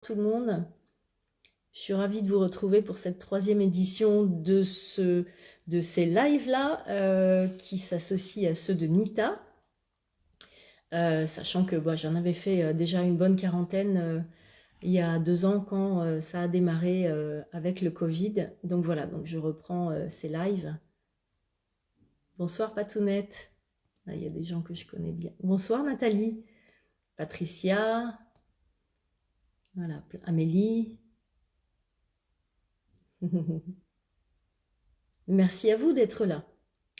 Tout le monde. Je suis ravie de vous retrouver pour cette troisième édition de ces lives-là qui s'associent à ceux de Nita. Sachant que j'en avais fait déjà une bonne quarantaine il y a 2 ans quand ça a démarré avec le Covid. Donc voilà, donc je reprends ces lives. Bonsoir Patounette. Ah, il y a des gens que je connais bien. Bonsoir Nathalie. Patricia. Voilà, Amélie. Merci à vous d'être là.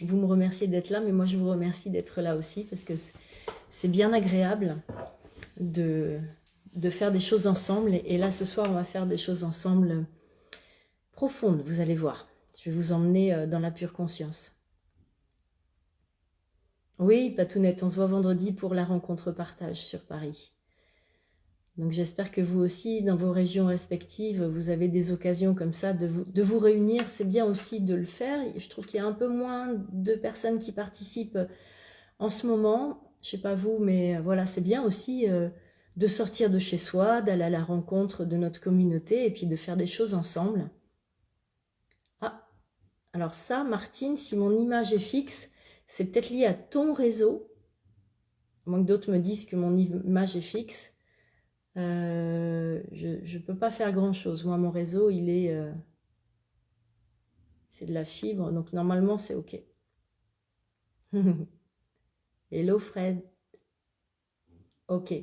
Vous me remerciez d'être là, mais moi je vous remercie d'être là aussi parce que c'est bien agréable de faire des choses ensemble. Et là, ce soir, on va faire des choses ensemble profondes, vous allez voir. Je vais vous emmener dans la pure conscience. Oui, Patounette, on se voit vendredi pour la rencontre partage sur Paris. Donc j'espère que vous aussi, dans vos régions respectives, vous avez des occasions comme ça de vous réunir. C'est bien aussi de le faire. Je trouve qu'il y a un peu moins de personnes qui participent en ce moment. Je ne sais pas vous, mais voilà, c'est bien aussi de sortir de chez soi, d'aller à la rencontre de notre communauté et puis de faire des choses ensemble. Ah, alors ça, Martine, si mon image est fixe, c'est peut-être lié à ton réseau. À moins que d'autres me disent que mon image est fixe. Je ne peux pas faire grand-chose. Moi, mon réseau, il est... c'est de la fibre, donc normalement, c'est OK. Hello, Fred. OK.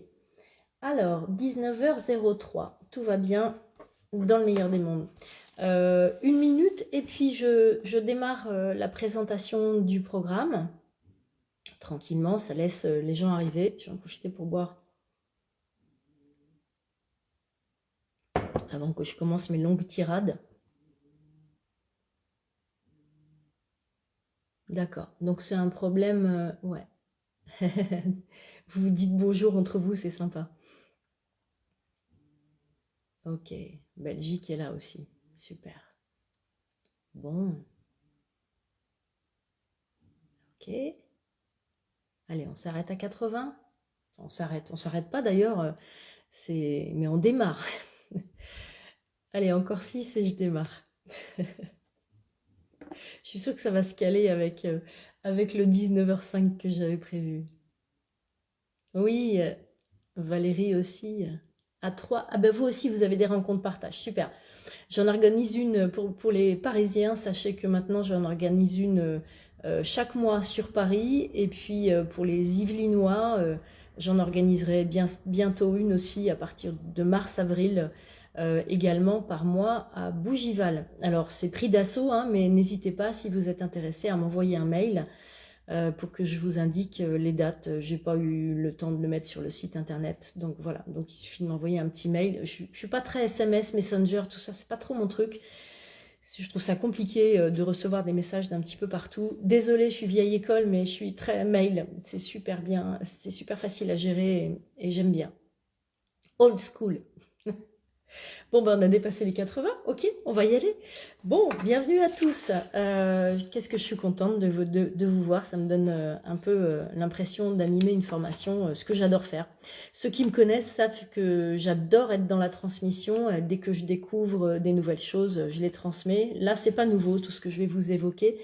Alors, 19h03, tout va bien, dans le meilleur des mondes. 1 minute, et puis je démarre la présentation du programme. Tranquillement, ça laisse les gens arriver. Je vais en profiter pour boire avant que je commence mes longues tirades. D'accord, donc c'est un problème... ouais. Vous vous dites bonjour entre vous, c'est sympa. Ok, Belgique est là aussi, super. Bon, ok. Allez, on s'arrête à 80. On s'arrête pas d'ailleurs, mais on démarre. Allez, encore 6 et je démarre. Je suis sûre que ça va se caler avec le 19h05 que j'avais prévu. Oui, Valérie aussi. À 3. Ah ben vous aussi, vous avez des rencontres partage. Super. J'en organise une pour les Parisiens. Sachez que maintenant, j'en organise une chaque mois sur Paris. Et puis pour les Yvelinois, j'en organiserai bientôt une aussi à partir de mars-avril également par mois à Bougival. Alors c'est prix d'assaut, hein, mais n'hésitez pas si vous êtes intéressé à m'envoyer un mail pour que je vous indique les dates. J'ai pas eu le temps de le mettre sur le site internet, donc voilà. Donc il suffit de m'envoyer un petit mail. Je suis pas très SMS, Messenger, tout ça, c'est pas trop mon truc. Je trouve ça compliqué de recevoir des messages d'un petit peu partout. Désolée, je suis vieille école, mais je suis très mail. C'est super bien, c'est super facile à gérer et j'aime bien. Old school. Bon, ben, on a dépassé les 80, ok, on va y aller. Bon, bienvenue à tous. Qu'est-ce que je suis contente de vous voir, ça me donne un peu l'impression d'animer une formation, ce que j'adore faire. Ceux qui me connaissent savent que j'adore être dans la transmission. Dès que je découvre des nouvelles choses, je les transmets. Là, c'est pas nouveau, tout ce que je vais vous évoquer,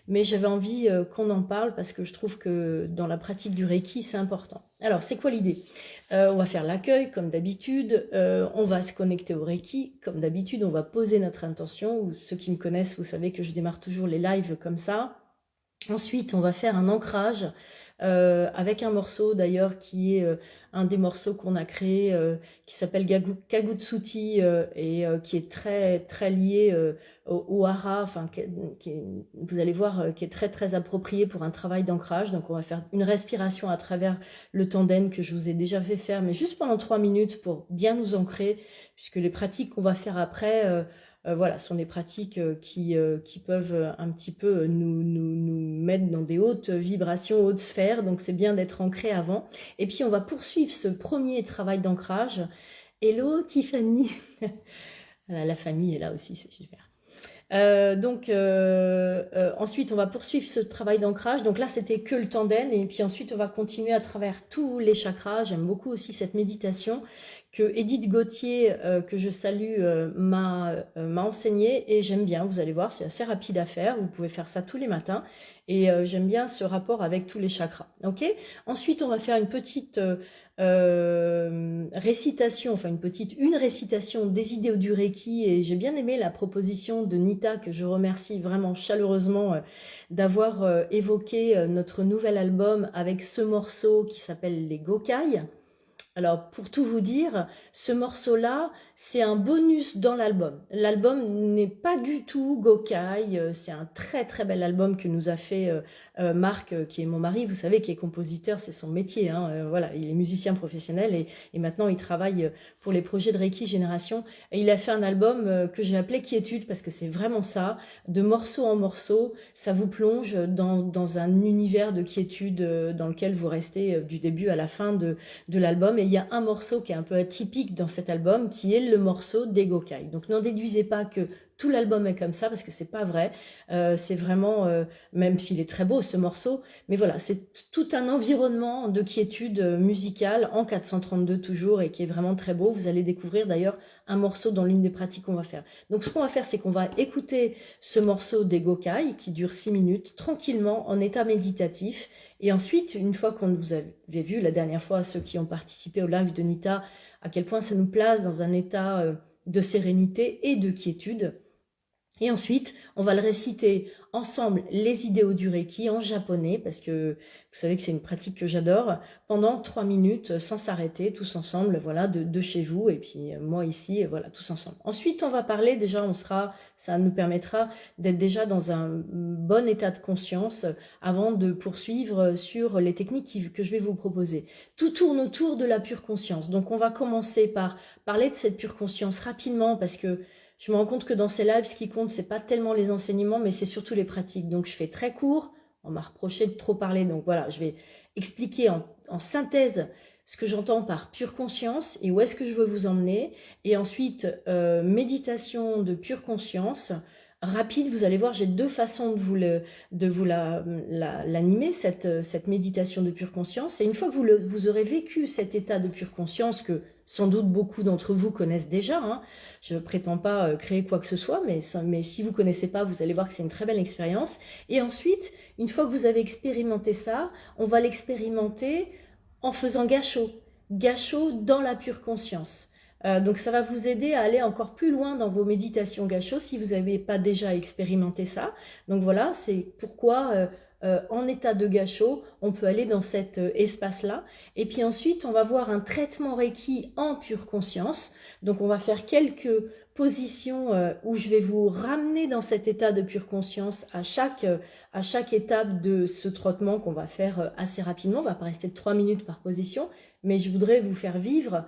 mais j'avais envie qu'on en parle parce que je trouve que dans la pratique du Reiki, c'est important. Alors, c'est quoi l'idée ? On va faire l'accueil comme d'habitude, on va se connecter au Reiki comme d'habitude, on va poser notre intention. Ceux qui me connaissent, vous savez que je démarre toujours les lives comme ça. Ensuite, on va faire un ancrage avec un morceau d'ailleurs qui est un des morceaux qu'on a créé qui s'appelle Kagutsuti et qui est très très lié au hara, enfin vous allez voir qui est très très approprié pour un travail d'ancrage. Donc on va faire une respiration à travers le tanden que je vous ai déjà fait faire, mais juste pendant 3 minutes pour bien nous ancrer, puisque les pratiques qu'on va faire après voilà, sont des pratiques qui peuvent un petit peu nous mettre dans des hautes vibrations, hautes sphères. Donc c'est bien d'être ancré avant. Et puis on va poursuivre ce premier travail d'ancrage. Hello Tiffany. La famille est là aussi, c'est super. Ensuite, on va poursuivre ce travail d'ancrage. Donc là, c'était que le tanden. Et puis ensuite, on va continuer à travers tous les chakras. J'aime beaucoup aussi cette méditation que Edith Gauthier, que je salue, m'a enseigné et j'aime bien, vous allez voir, c'est assez rapide à faire, vous pouvez faire ça tous les matins et j'aime bien ce rapport avec tous les chakras, ok? Ensuite, on va faire une petite récitation, enfin une récitation des idéaux du Reiki et j'ai bien aimé la proposition de Nita que je remercie vraiment chaleureusement d'avoir évoqué notre nouvel album avec ce morceau qui s'appelle les Gokai. Alors, pour tout vous dire, ce morceau-là, c'est un bonus dans l'album. L'album n'est pas du tout Gokai, c'est un très très bel album que nous a fait Marc, qui est mon mari, vous savez, qui est compositeur, c'est son métier, hein, voilà, il est musicien professionnel et maintenant il travaille pour les projets de Reiki Génération. Et il a fait un album que j'ai appelé Quiétude, parce que c'est vraiment ça, de morceau en morceau, ça vous plonge dans un univers de quiétude dans lequel vous restez du début à la fin de l'album. Et il y a un morceau qui est un peu atypique dans cet album, qui est le morceau des Gokai. Donc n'en déduisez pas que tout l'album est comme ça, parce que c'est pas vrai. C'est vraiment, même s'il est très beau ce morceau, mais voilà, c'est tout un environnement de quiétude musicale en 432 toujours, et qui est vraiment très beau. Vous allez découvrir d'ailleurs un morceau dans l'une des pratiques qu'on va faire. Donc ce qu'on va faire, c'est qu'on va écouter ce morceau des Gokai, qui dure 6 minutes, tranquillement, en état méditatif. Et ensuite, une fois qu'on vous avait vu la dernière fois, ceux qui ont participé au live de Nita, à quel point ça nous place dans un état de sérénité et de quiétude. Et ensuite, on va le réciter ensemble, les idéaux du Reiki en japonais, parce que vous savez que c'est une pratique que j'adore, pendant 3 minutes, sans s'arrêter, tous ensemble, voilà, de chez vous, et puis moi ici, et voilà, tous ensemble. Ensuite, on va parler, déjà, ça nous permettra d'être déjà dans un bon état de conscience avant de poursuivre sur les techniques que je vais vous proposer. Tout tourne autour de la pure conscience. Donc, on va commencer par parler de cette pure conscience rapidement, parce que je me rends compte que dans ces lives, ce qui compte, c'est pas tellement les enseignements, mais c'est surtout les pratiques. Donc, je fais très court. On m'a reproché de trop parler. Donc, voilà, je vais expliquer en synthèse ce que j'entends par pure conscience et où est-ce que je veux vous emmener. Et ensuite, méditation de pure conscience. Rapide, vous allez voir, j'ai 2 façons de vous l'animer, cette méditation de pure conscience. Et une fois que vous aurez vécu cet état de pure conscience que sans doute beaucoup d'entre vous connaissent déjà, hein, je ne prétends pas créer quoi que ce soit, mais si vous ne connaissez pas, vous allez voir que c'est une très belle expérience. Et ensuite, une fois que vous avez expérimenté ça, on va l'expérimenter en faisant gâchot. Gâchot dans la pure conscience. Donc ça va vous aider à aller encore plus loin dans vos méditations gâchot si vous n'avez pas déjà expérimenté ça. Donc voilà, c'est pourquoi en état de gâchot, on peut aller dans cet espace-là. Et puis ensuite, on va voir un traitement Reiki en pure conscience. Donc on va faire quelques positions où je vais vous ramener dans cet état de pure conscience à chaque étape de ce trottement qu'on va faire assez rapidement. On va pas rester 3 minutes par position, mais je voudrais vous faire vivre.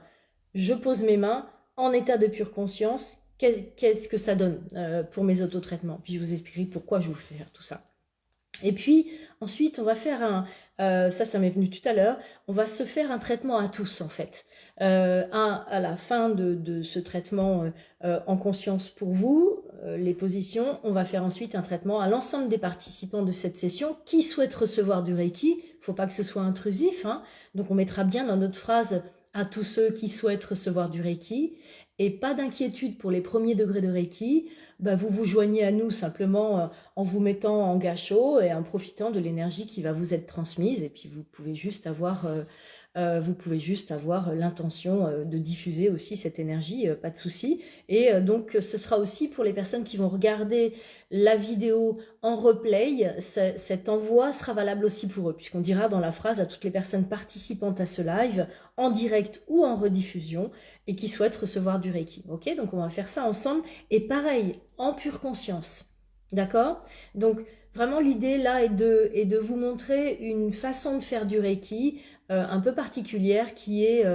Je pose mes mains en état de pure conscience. Qu'est-ce que ça donne pour mes autotraitements? Puis je vous expliquerai pourquoi je vous fais faire tout ça. Et puis ensuite, on va faire ça m'est venu tout à l'heure, on va se faire un traitement à tous en fait. À la fin de ce traitement en conscience pour vous, les positions, on va faire ensuite un traitement à l'ensemble des participants de cette session qui souhaitent recevoir du Reiki. Il ne faut pas que ce soit intrusif, hein. Donc on mettra bien dans notre phrase à tous ceux qui souhaitent recevoir du Reiki. Et pas d'inquiétude pour les premiers degrés de Reiki, vous vous joignez à nous simplement en vous mettant en gâchot et en profitant de l'énergie qui va vous être transmise. Et puis vous pouvez juste avoir l'intention de diffuser aussi cette énergie, pas de souci. Et donc ce sera aussi pour les personnes qui vont regarder la vidéo en replay, cet envoi sera valable aussi pour eux, puisqu'on dira dans la phrase à toutes les personnes participantes à ce live, en direct ou en rediffusion, et qui souhaitent recevoir du Reiki. Ok, donc on va faire ça ensemble, et pareil, en pure conscience. D'accord? Donc vraiment l'idée là est de vous montrer une façon de faire du Reiki un peu particulière qui est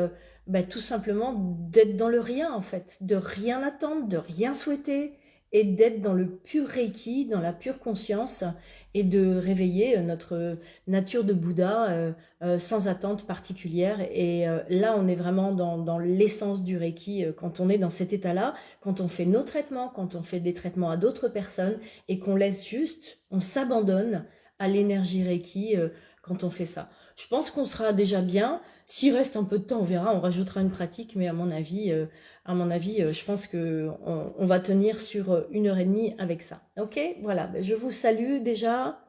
tout simplement d'être dans le rien en fait, de rien attendre, de rien souhaiter et d'être dans le pur Reiki, dans la pure conscience et de réveiller notre nature de Bouddha sans attente particulière. Et là, on est vraiment dans l'essence du Reiki quand on est dans cet état-là, quand on fait nos traitements, quand on fait des traitements à d'autres personnes et qu'on laisse juste, on s'abandonne à l'énergie Reiki quand on fait ça. je pense qu'on sera déjà bien. S'il reste un peu de temps, on verra, on rajoutera une pratique, mais à mon avis, je pense qu'on va tenir sur 1 h30 avec ça. Ok, voilà, ben, je vous salue déjà.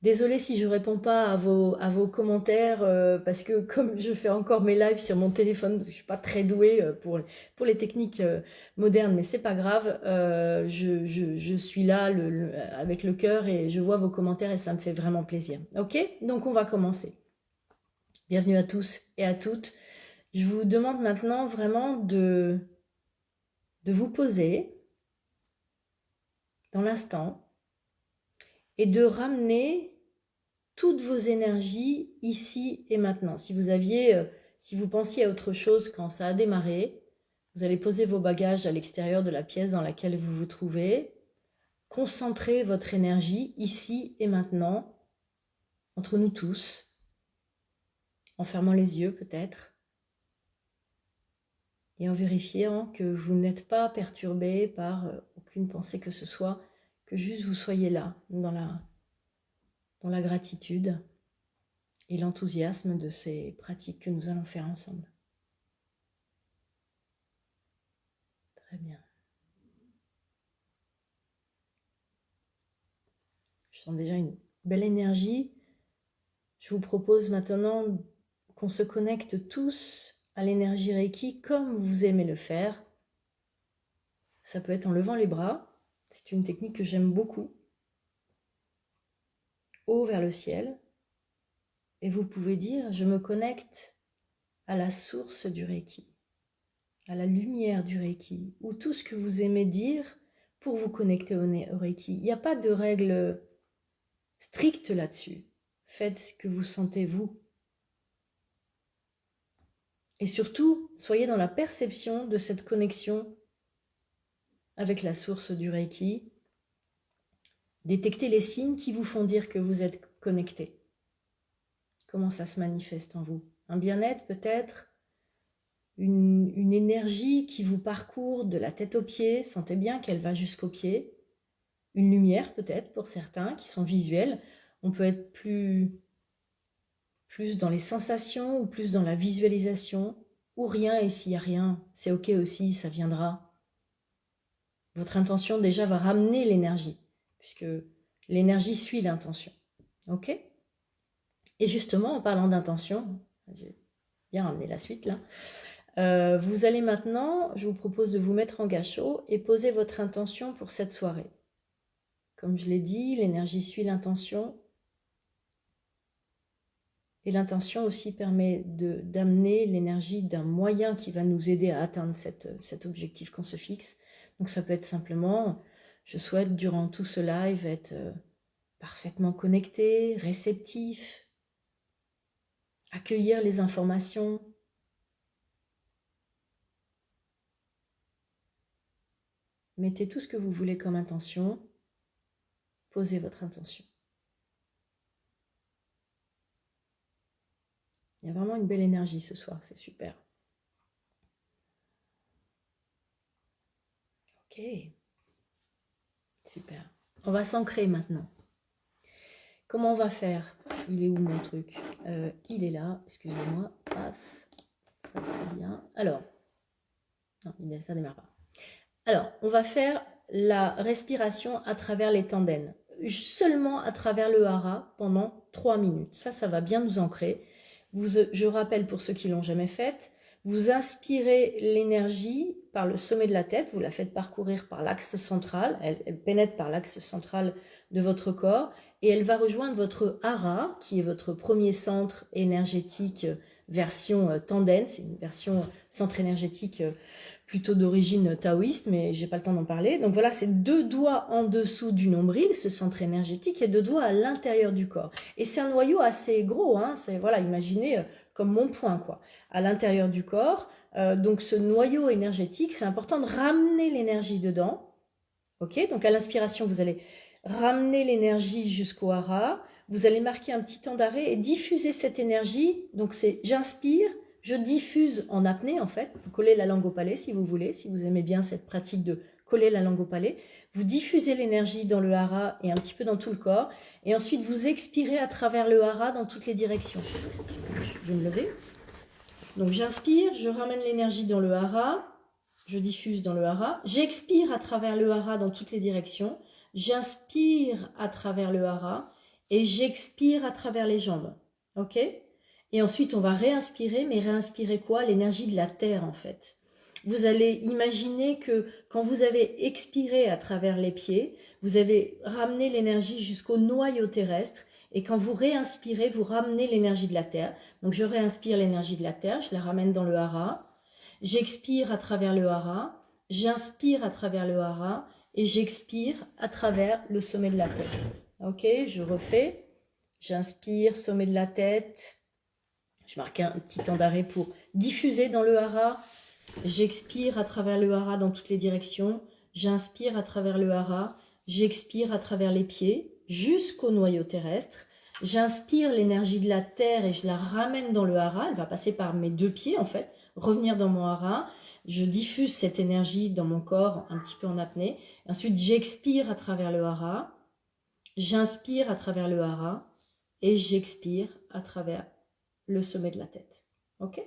Désolée si je réponds pas à vos commentaires, parce que comme je fais encore mes lives sur mon téléphone, parce que je suis pas très douée pour les techniques modernes, mais c'est pas grave, je suis là avec le cœur et je vois vos commentaires et ça me fait vraiment plaisir. Ok? Donc on va commencer. Bienvenue à tous et à toutes. Je vous demande maintenant vraiment de vous poser dans l'instant et de ramener toutes vos énergies ici et maintenant. Si vous pensiez à autre chose quand ça a démarré, vous allez poser vos bagages à l'extérieur de la pièce dans laquelle vous vous trouvez. Concentrez votre énergie ici et maintenant, entre nous tous, en fermant les yeux peut-être, et en vérifiant que vous n'êtes pas perturbé par aucune pensée que ce soit, que juste vous soyez là, dans la gratitude et l'enthousiasme de ces pratiques que nous allons faire ensemble. Très bien. Je sens déjà une belle énergie. Je vous propose maintenant qu'on se connecte tous à l'énergie Reiki comme vous aimez le faire. Ça peut être en levant les bras. C'est une technique que j'aime beaucoup. Haut vers le ciel. Et vous pouvez dire, je me connecte à la source du Reiki, à la lumière du Reiki, ou tout ce que vous aimez dire pour vous connecter au Reiki. Il n'y a pas de règle stricte là-dessus. Faites ce que vous sentez vous. Et surtout, soyez dans la perception de cette connexion avec la source du Reiki. Détectez les signes qui vous font dire que vous êtes connecté. Comment ça se manifeste en vous? Un bien-être peut-être? Une énergie qui vous parcourt de la tête aux pieds, sentez bien qu'elle va jusqu'aux pieds. Une lumière peut-être pour certains qui sont visuels. On peut être plus dans les sensations ou plus dans la visualisation, ou rien, et s'il n'y a rien, c'est ok aussi, ça viendra. Votre intention déjà va ramener l'énergie, puisque l'énergie suit l'intention. Ok? Et justement, en parlant d'intention, j'ai bien ramené la suite là, vous allez maintenant, je vous propose de vous mettre en gâchot et poser votre intention pour cette soirée. Comme je l'ai dit, l'énergie suit l'intention. Et l'intention aussi permet d'amener l'énergie d'un moyen qui va nous aider à atteindre cet objectif qu'on se fixe. Donc ça peut être simplement, je souhaite durant tout ce live être parfaitement connecté, réceptif, accueillir les informations. Mettez tout ce que vous voulez comme intention, posez votre intention. Il y a vraiment une belle énergie ce soir, c'est super. Ok, super. On va s'ancrer maintenant. Comment on va faire? Il est où mon truc? Il est là, excusez-moi. Paf, ça c'est bien. Alors, non, ça ne démarre pas. Alors, on va faire la respiration à travers les tendons. Seulement à travers le hara pendant 3 minutes. Ça va bien nous ancrer. Je rappelle pour ceux qui ne l'ont jamais fait, vous inspirez l'énergie par le sommet de la tête, vous la faites parcourir par l'axe central, elle pénètre par l'axe central de votre corps et elle va rejoindre votre hara, qui est votre premier centre énergétique version tanden, c'est une version centre énergétique plutôt d'origine taoïste, mais j'ai pas le temps d'en parler. Donc voilà, c'est 2 doigts en dessous du nombril, ce centre énergétique, et 2 doigts à l'intérieur du corps. Et c'est un noyau assez gros, hein, c'est, voilà, imaginez comme mon poing, quoi, à l'intérieur du corps. Donc ce noyau énergétique, c'est important de ramener l'énergie dedans. Ok, donc à l'inspiration, vous allez ramener l'énergie jusqu'au hara. Vous allez marquer un petit temps d'arrêt et diffuser cette énergie. Donc c'est j'inspire, je diffuse en apnée en fait. Vous collez la langue au palais si vous voulez, si vous aimez bien cette pratique de coller la langue au palais. Vous diffusez l'énergie dans le hara et un petit peu dans tout le corps. Et ensuite, vous expirez à travers le hara dans toutes les directions. Je vais me lever. Donc, j'inspire, je ramène l'énergie dans le hara. Je diffuse dans le hara. J'expire à travers le hara dans toutes les directions. J'inspire à travers le hara et j'expire à travers les jambes. Ok? Et ensuite, on va réinspirer, mais réinspirer quoi? L'énergie de la terre, en fait. Vous allez imaginer que quand vous avez expiré à travers les pieds, vous avez ramené l'énergie jusqu'au noyau terrestre. Et quand vous réinspirez, vous ramenez l'énergie de la terre. Donc, je réinspire l'énergie de la terre, je la ramène dans le hara. J'expire à travers le hara. J'inspire à travers le hara. Et j'expire à travers le sommet de la tête. Ok, je refais. J'inspire, sommet de la tête. Je marque un petit temps d'arrêt pour diffuser dans le hara. J'expire à travers le hara dans toutes les directions. J'inspire à travers le hara. J'expire à travers les pieds jusqu'au noyau terrestre. J'inspire l'énergie de la terre et je la ramène dans le hara. Elle va passer par mes deux pieds en fait, revenir dans mon hara. Je diffuse cette énergie dans mon corps un petit peu en apnée. Ensuite, j'expire à travers le hara. J'inspire à travers le hara. Et j'expire à travers le sommet de la tête. Ok?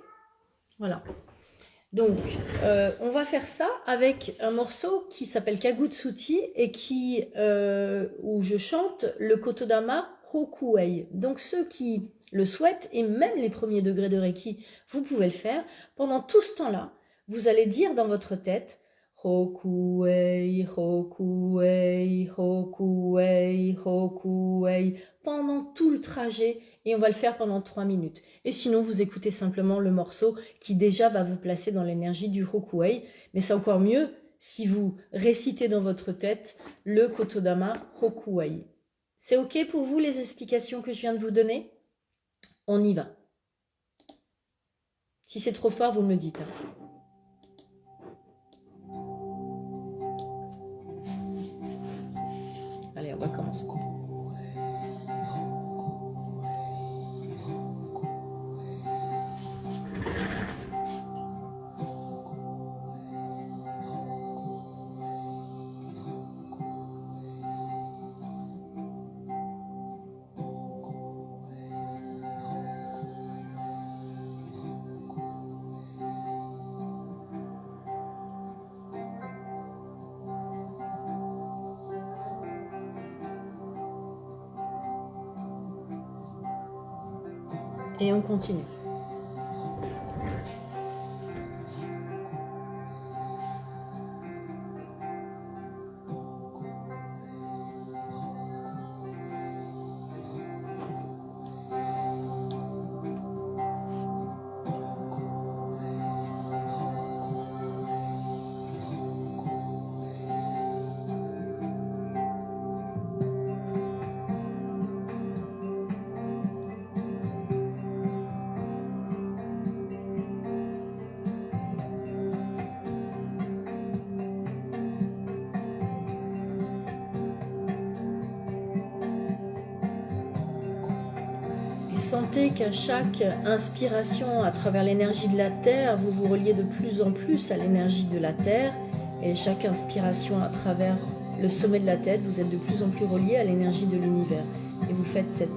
Voilà. Donc, on va faire ça avec un morceau qui s'appelle Kagutsuti et où je chante le Kotodama Hokuei. Donc, ceux qui le souhaitent, et même les premiers degrés de Reiki, vous pouvez le faire. Pendant tout ce temps-là, vous allez dire dans votre tête Hokuei, Hokuei, Hokuei, Hokuei pendant tout le trajet et on va le faire pendant 3 minutes. Et sinon, vous écoutez simplement le morceau qui déjà va vous placer dans l'énergie du Hokuei. Mais c'est encore mieux si vous récitez dans votre tête le Kotodama Hokuei. C'est OK pour vous les explications que je viens de vous donner? On y va. Si c'est trop fort, vous me le dites. Allez, on va commencer. Et on continue. Sentez qu'à chaque inspiration à travers l'énergie de la Terre, vous vous reliez de plus en plus à l'énergie de la Terre. Et chaque inspiration à travers le sommet de la tête, vous êtes de plus en plus relié à l'énergie de l'univers. Et vous faites cette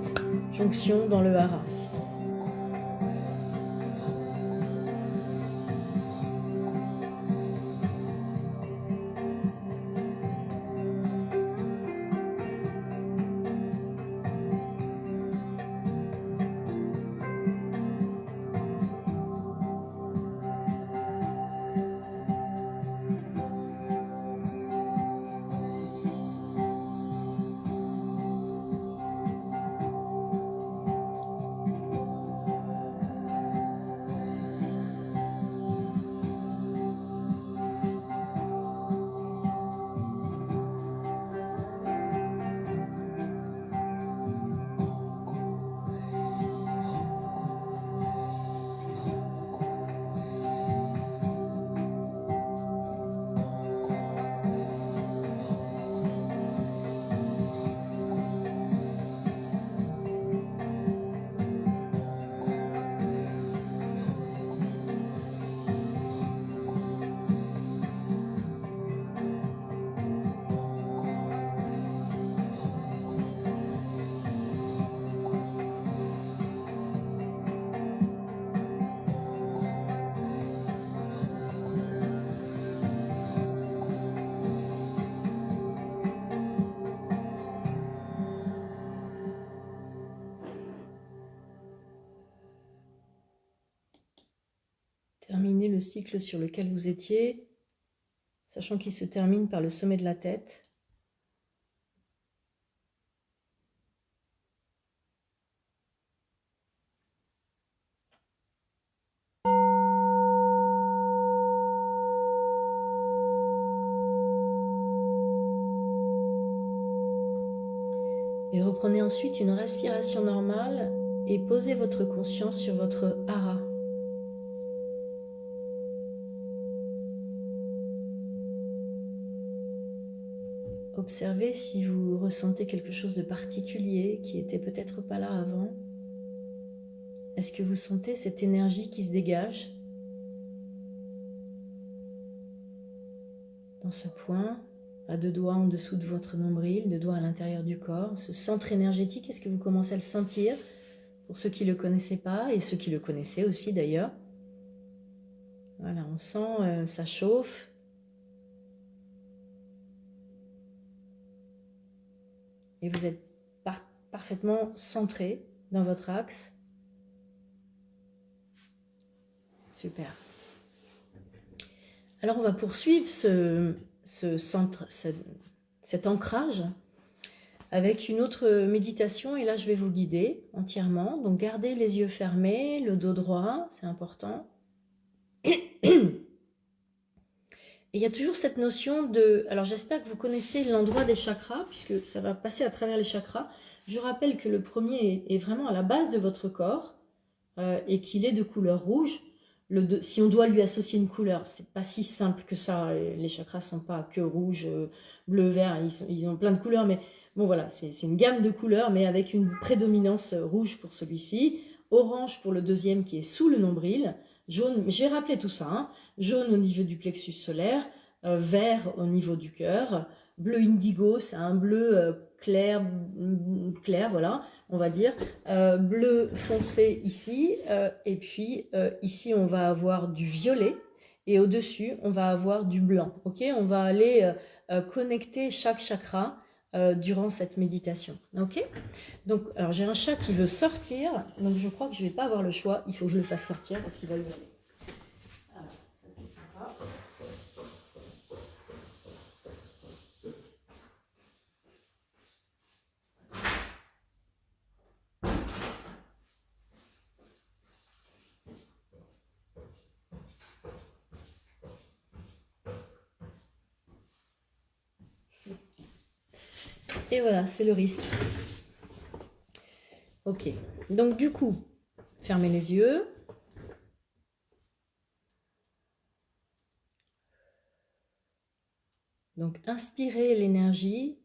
jonction dans le hara. Terminez le cycle sur lequel vous étiez, sachant qu'il se termine par le sommet de la tête. Et reprenez ensuite une respiration normale et posez votre conscience sur votre hara. Observez si vous ressentez quelque chose de particulier qui était peut-être pas là avant. Est-ce que vous sentez cette énergie qui se dégage dans ce point, à 2 doigts en dessous de votre nombril, 2 doigts à l'intérieur du corps, ce centre énergétique, est-ce que vous commencez à le sentir pour ceux qui ne le connaissaient pas et ceux qui le connaissaient aussi d'ailleurs? Voilà, on sent, ça chauffe. Et vous êtes parfaitement centré dans votre axe. Super. Alors on va poursuivre cet ancrage avec une autre méditation, et là je vais vous guider entièrement. Donc gardez les yeux fermés, le dos droit, c'est important. Et il y a toujours cette notion de... Alors j'espère que vous connaissez l'endroit des chakras, puisque ça va passer à travers les chakras. Je rappelle que le premier est vraiment à la base de votre corps, et qu'il est de couleur rouge. Si on doit lui associer une couleur, c'est pas si simple que ça. Les chakras sont pas que rouge, bleu, vert, ils ont plein de couleurs, mais bon voilà, c'est une gamme de couleurs, mais avec une prédominance rouge pour celui-ci, orange pour le deuxième qui est sous le nombril, jaune, j'ai rappelé tout ça, hein, jaune au niveau du plexus solaire, vert au niveau du cœur, bleu indigo, c'est un bleu clair, voilà, on va dire, bleu foncé ici, et puis ici on va avoir du violet, et au-dessus on va avoir du blanc, ok? On va aller connecter chaque chakra durant cette méditation, ok? Donc, alors j'ai un chat qui veut sortir, donc je crois que je ne vais pas avoir le choix, il faut que je le fasse sortir parce qu'il va hurler. Alors, ça c'est sympa. Et voilà, c'est le risque. Ok, donc du coup, fermez les yeux. Donc inspirez l'énergie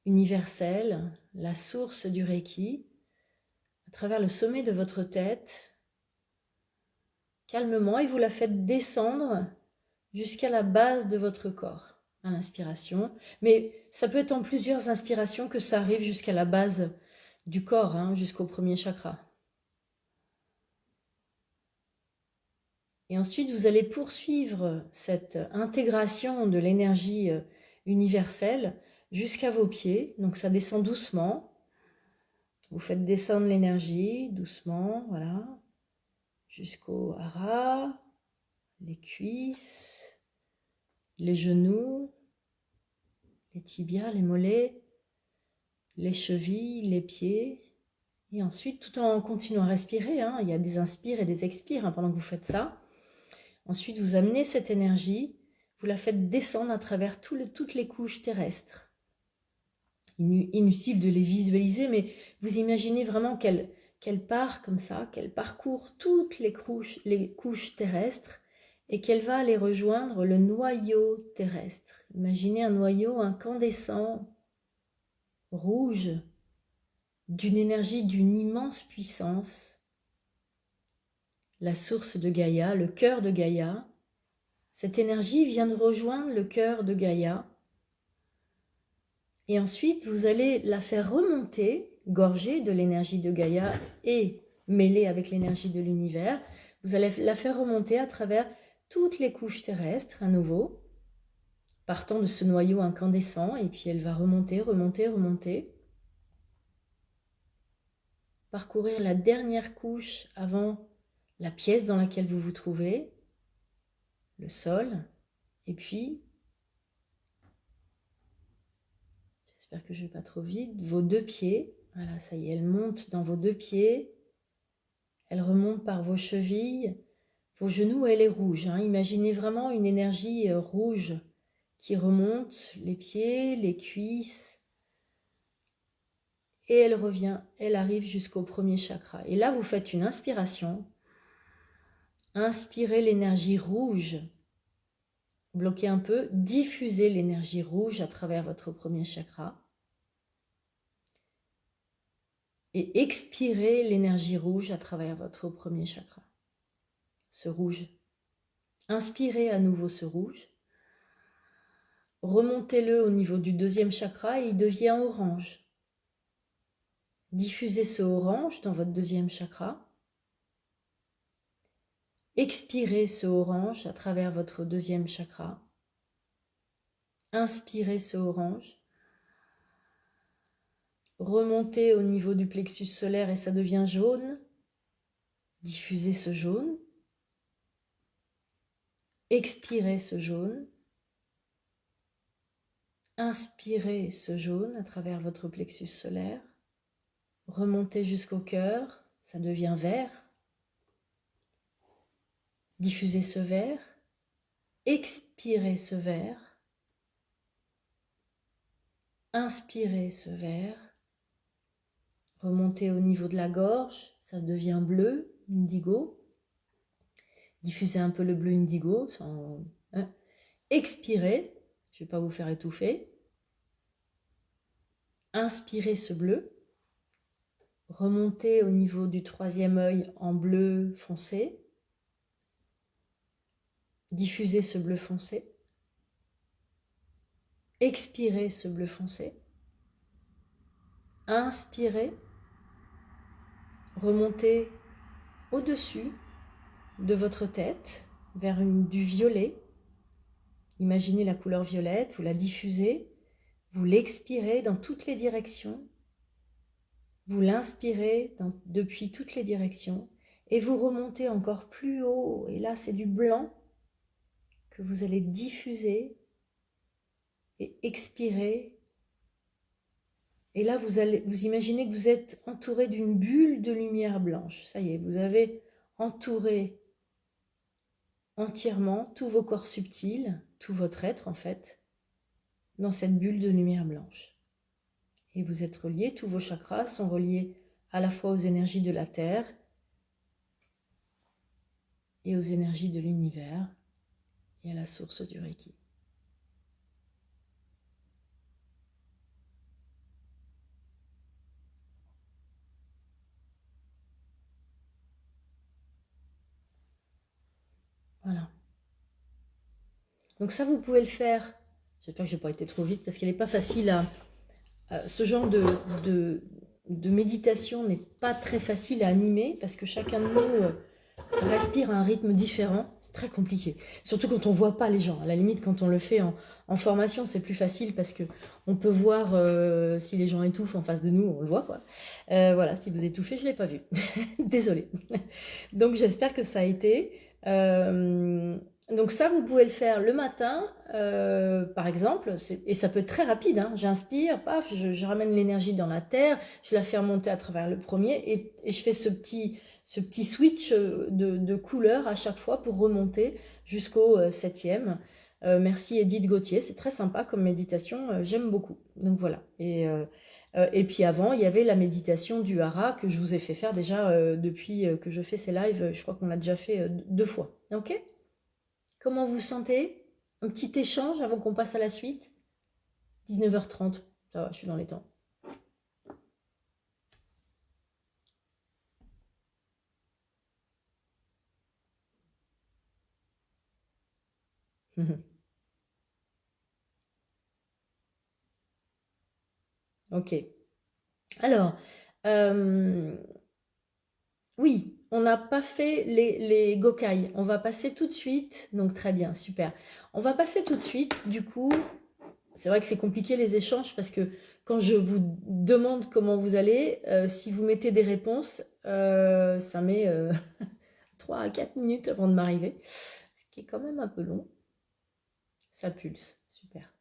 universelle, la source du Reiki, à travers le sommet de votre tête, calmement, et vous la faites descendre jusqu'à la base de votre corps, à l'inspiration. Mais ça peut être en plusieurs inspirations que ça arrive jusqu'à la base du corps, hein, jusqu'au premier chakra. Et ensuite, vous allez poursuivre cette intégration de l'énergie universelle jusqu'à vos pieds. Donc ça descend doucement. Vous faites descendre l'énergie doucement, voilà, jusqu'au hara, les cuisses, les genoux, les tibias, les mollets, les chevilles, les pieds. Et ensuite, tout en continuant à respirer, hein, il y a des inspires et des expires hein, pendant que vous faites ça. Ensuite, vous amenez cette énergie, vous la faites descendre à travers toutes les couches terrestres. Inutile de les visualiser, mais vous imaginez vraiment qu'elle part comme ça, qu'elle parcourt toutes les couches terrestres et qu'elle va aller rejoindre le noyau terrestre. Imaginez un noyau incandescent, rouge, d'une énergie d'une immense puissance, la source de Gaïa, le cœur de Gaïa. Cette énergie vient de rejoindre le cœur de Gaïa. Et ensuite, vous allez la faire remonter, gorgée de l'énergie de Gaïa et mêlée avec l'énergie de l'univers. Vous allez la faire remonter à travers toutes les couches terrestres, à nouveau, partant de ce noyau incandescent, et puis elle va remonter, remonter, remonter, parcourir la dernière couche avant la pièce dans laquelle vous vous trouvez, le sol. Et puis, j'espère que je ne vais pas trop vite, vos 2 pieds. Voilà, ça y est, elle monte dans vos 2 pieds. Elle remonte par vos chevilles. Vos genoux, elle est rouge. Hein. Imaginez vraiment une énergie rouge qui remonte les pieds, les cuisses. Et elle revient, elle arrive jusqu'au premier chakra. Et là, vous faites une inspiration. Inspirez l'énergie rouge. Bloquez un peu. Diffusez l'énergie rouge à travers votre premier chakra. Et expirez l'énergie rouge à travers votre premier chakra. Ce rouge. Inspirez à nouveau ce rouge. Remontez-le au niveau du deuxième chakra et il devient orange. Diffusez ce orange dans votre deuxième chakra. Expirez ce orange à travers votre deuxième chakra. Inspirez ce orange. Remontez au niveau du plexus solaire et ça devient jaune. Diffusez ce jaune. Expirez ce jaune. Inspirez ce jaune à travers votre plexus solaire. Remontez jusqu'au cœur, ça devient vert. Diffusez ce vert. Expirez ce vert. Inspirez ce vert. Remontez au niveau de la gorge, ça devient bleu, indigo. Diffusez un peu le bleu indigo. Sans... Expirez, je ne vais pas vous faire étouffer. Inspirez ce bleu. Remontez au niveau du troisième œil en bleu foncé. Diffusez ce bleu foncé. Expirez ce bleu foncé. Inspirez. Remontez au-dessus de votre tête vers du violet. Imaginez la couleur violette, vous la diffusez, vous l'expirez dans toutes les directions. Vous l'inspirez depuis toutes les directions et vous remontez encore plus haut. Et là, c'est du blanc que vous allez diffuser et expirer. Et là, vous imaginez que vous êtes entouré d'une bulle de lumière blanche. Ça y est, vous avez entouré entièrement tous vos corps subtils, tout votre être en fait, dans cette bulle de lumière blanche. Et vous êtes reliés, tous vos chakras sont reliés à la fois aux énergies de la Terre et aux énergies de l'univers et à la source du Reiki. Voilà. Donc ça, vous pouvez le faire. J'espère que je n'ai pas été trop vite parce qu'elle n'est pas facile à... ce genre de méditation n'est pas très facile à animer parce que chacun de nous respire à un rythme différent. C'est très compliqué. Surtout quand on ne voit pas les gens. À la limite, quand on le fait en formation, c'est plus facile parce qu'on peut voir si les gens étouffent en face de nous, on le voit quoi. Voilà, si vous étouffez, je ne l'ai pas vu. Désolée. Donc j'espère que ça a été... donc ça, vous pouvez le faire le matin, par exemple, et ça peut être très rapide. Hein. J'inspire, paf, je ramène l'énergie dans la terre, je la fais remonter à travers le premier, et je fais ce petit switch de couleur à chaque fois pour remonter jusqu'au septième. Merci Edith Gauthier, c'est très sympa comme méditation, j'aime beaucoup. Donc voilà. Et puis avant, il y avait la méditation du hara que je vous ai fait faire déjà depuis que je fais ces lives. Je crois qu'on l'a déjà fait 2 fois. Ok ? Comment vous sentez? Un petit échange avant qu'on passe à la suite? 19h30, ça va, je suis dans les temps. Ok. Alors, oui, on n'a pas fait les gokai. On va passer tout de suite. Donc très bien, super. On va passer tout de suite. Du coup, c'est vrai que c'est compliqué les échanges parce que quand je vous demande comment vous allez, si vous mettez des réponses, ça met 3 à 4 minutes avant de m'arriver. Ce qui est quand même un peu long. Ça pulse, super.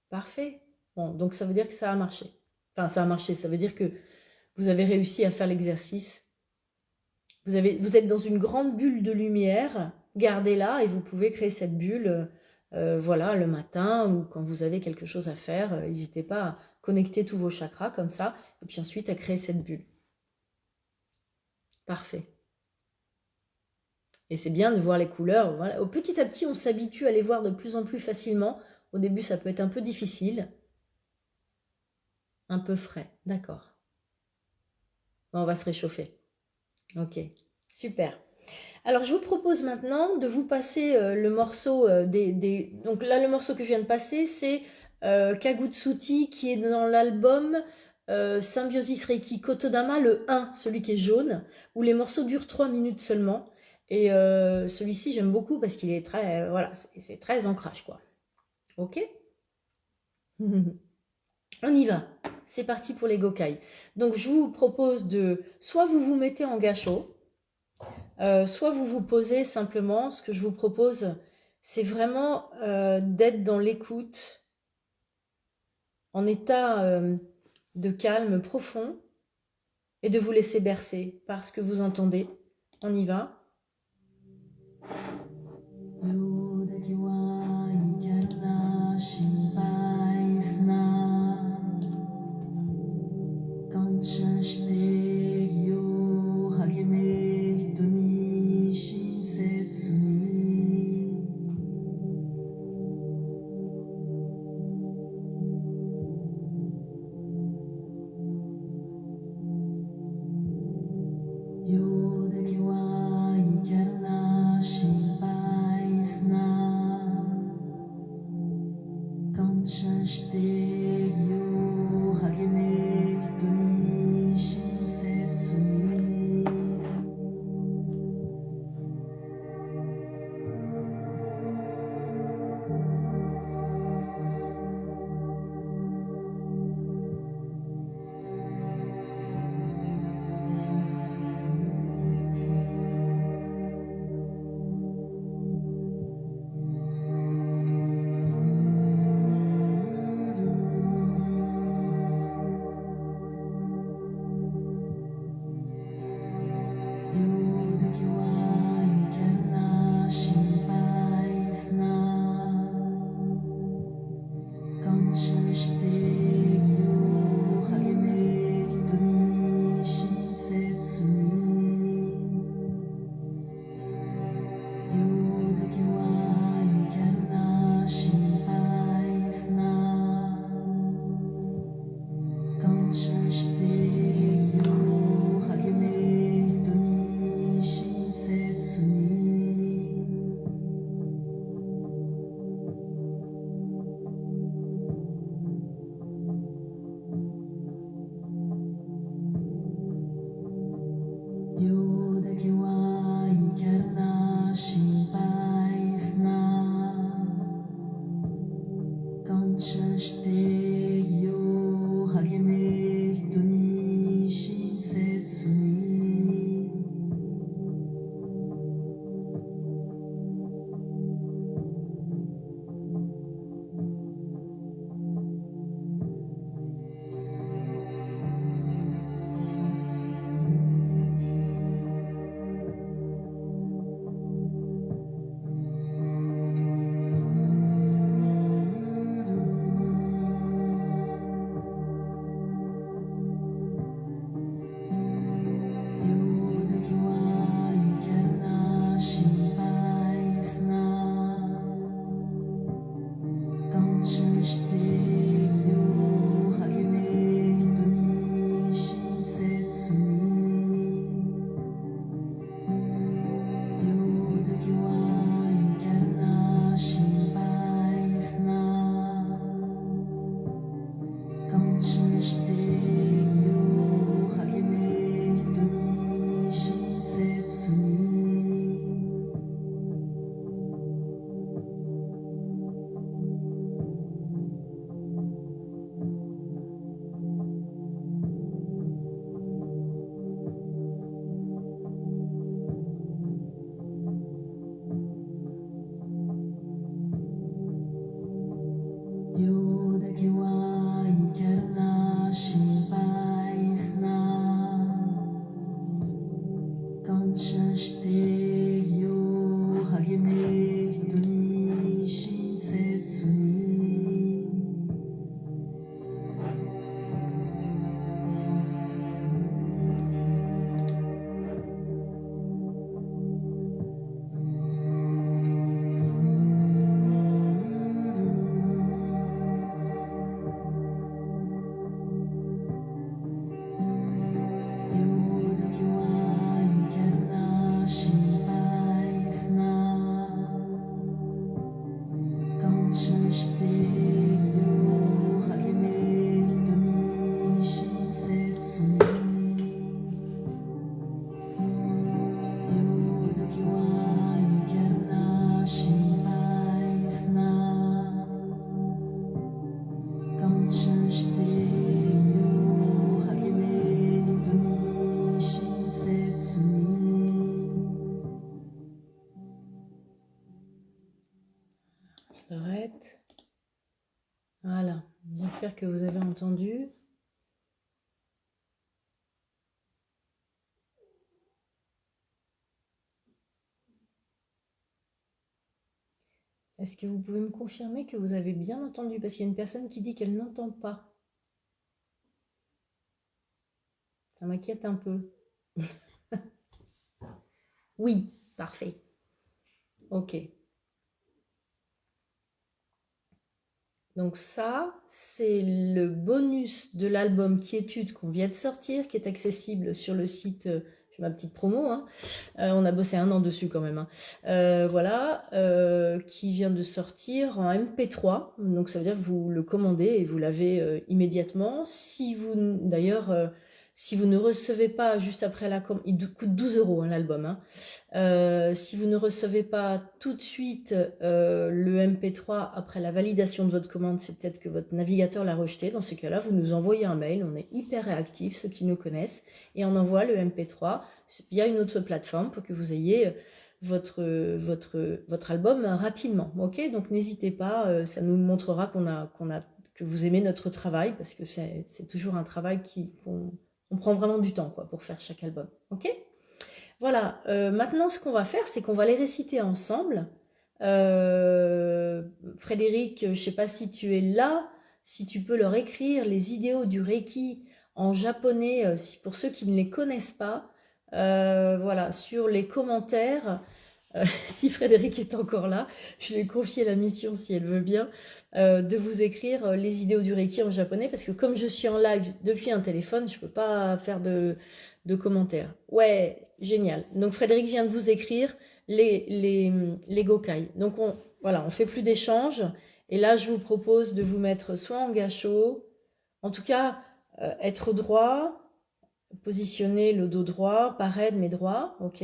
Parfait. Bon, donc ça veut dire que ça a marché. Enfin, ça a marché, ça veut dire que vous avez réussi à faire l'exercice. Vous êtes dans une grande bulle de lumière, gardez-la et vous pouvez créer cette bulle voilà, le matin ou quand vous avez quelque chose à faire. N'hésitez pas à connecter tous vos chakras comme ça et puis ensuite à créer cette bulle. Parfait. Et c'est bien de voir les couleurs. Voilà. Petit à petit, on s'habitue à les voir de plus en plus facilement. Au début, ça peut être un peu difficile. Un peu frais, d'accord. On va se réchauffer. Ok, super. Alors, je vous propose maintenant de vous passer le morceau Donc là, le morceau que je viens de passer, c'est Kagutsuti, qui est dans l'album Symbiosis Reiki Kotodama, le 1, celui qui est jaune, où les morceaux durent 3 minutes seulement. Et celui-ci, j'aime beaucoup parce qu'il est très... voilà, c'est très ancrage, quoi. Ok. On y va. C'est parti pour les Gokai. Donc, je vous propose de... Soit vous vous mettez en gâchot, soit vous vous posez simplement. Ce que je vous propose, c'est vraiment d'être dans l'écoute, en état de calme profond, et de vous laisser bercer par ce que vous entendez. On y va. j'espère que vous avez entendu. Est-ce que vous pouvez me confirmer que vous avez bien entendu? Parce qu'il y a une personne qui dit qu'elle n'entend pas. Ça m'inquiète un peu. Oui, parfait. Ok. Donc ça, c'est le bonus de l'album Quiétude qu'on vient de sortir, qui est accessible sur le site, j'ai ma petite promo, hein. On a bossé 1 an dessus quand même, hein. Voilà, qui vient de sortir en MP3. Donc ça veut dire que vous le commandez et vous l'avez immédiatement. Si vous, d'ailleurs, si vous ne recevez pas juste après la commande, il coûte 12 euros hein, l'album, hein. Si vous ne recevez pas tout de suite le MP3 après la validation de votre commande, c'est peut-être que votre navigateur l'a rejeté. Dans ce cas-là, vous nous envoyez un mail. On est hyper réactifs, ceux qui nous connaissent, et on envoie le MP3 via une autre plateforme pour que vous ayez votre album rapidement. Ok, donc n'hésitez pas, ça nous montrera que vous aimez notre travail, parce que c'est toujours un travail on prend vraiment du temps quoi, pour faire chaque album. Ok. Voilà, maintenant ce qu'on va faire, c'est qu'on va les réciter ensemble. Frédéric, je ne sais pas si tu es là, si tu peux leur écrire les idéaux du Reiki en japonais, pour ceux qui ne les connaissent pas. Voilà, sur les commentaires, si Frédéric est encore là, je lui ai confié la mission, si elle veut bien, de vous écrire les idéaux du Reiki en japonais, parce que comme je suis en live depuis un téléphone, je ne peux pas faire de commentaires. Ouais, génial. Donc Frédéric vient de vous écrire les Gokai. Donc voilà, on fait plus d'échanges. Et là, je vous propose de vous mettre soit en gacho, en tout cas, être droit, positionner le dos droit, pas raide mais droit, ok.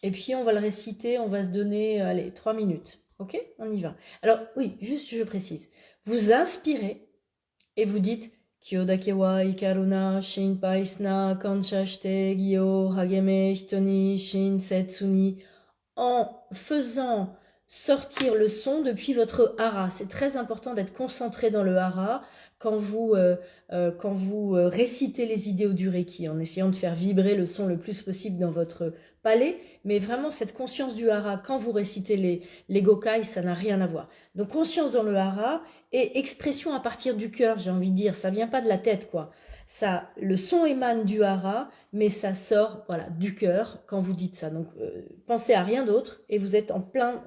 Et puis on va le réciter, on va se donner, allez, 3 minutes. Ok, on y va. Alors oui, juste je précise. Vous inspirez et vous dites Kyodake wa ikaruna shinpai sna kancha shite gyo hageme hitoni shinsetsu ni, en faisant sortir le son depuis votre hara. C'est très important d'être concentré dans le hara quand vous récitez les idéaux du Reiki, en essayant de faire vibrer le son le plus possible dans votre palais, mais vraiment cette conscience du hara, quand vous récitez les Gokai, ça n'a rien à voir. Donc conscience dans le hara et expression à partir du cœur, j'ai envie de dire, ça vient pas de la tête, quoi. Ça, le son émane du hara, mais ça sort, voilà, du cœur quand vous dites ça. Donc pensez à rien d'autre et vous êtes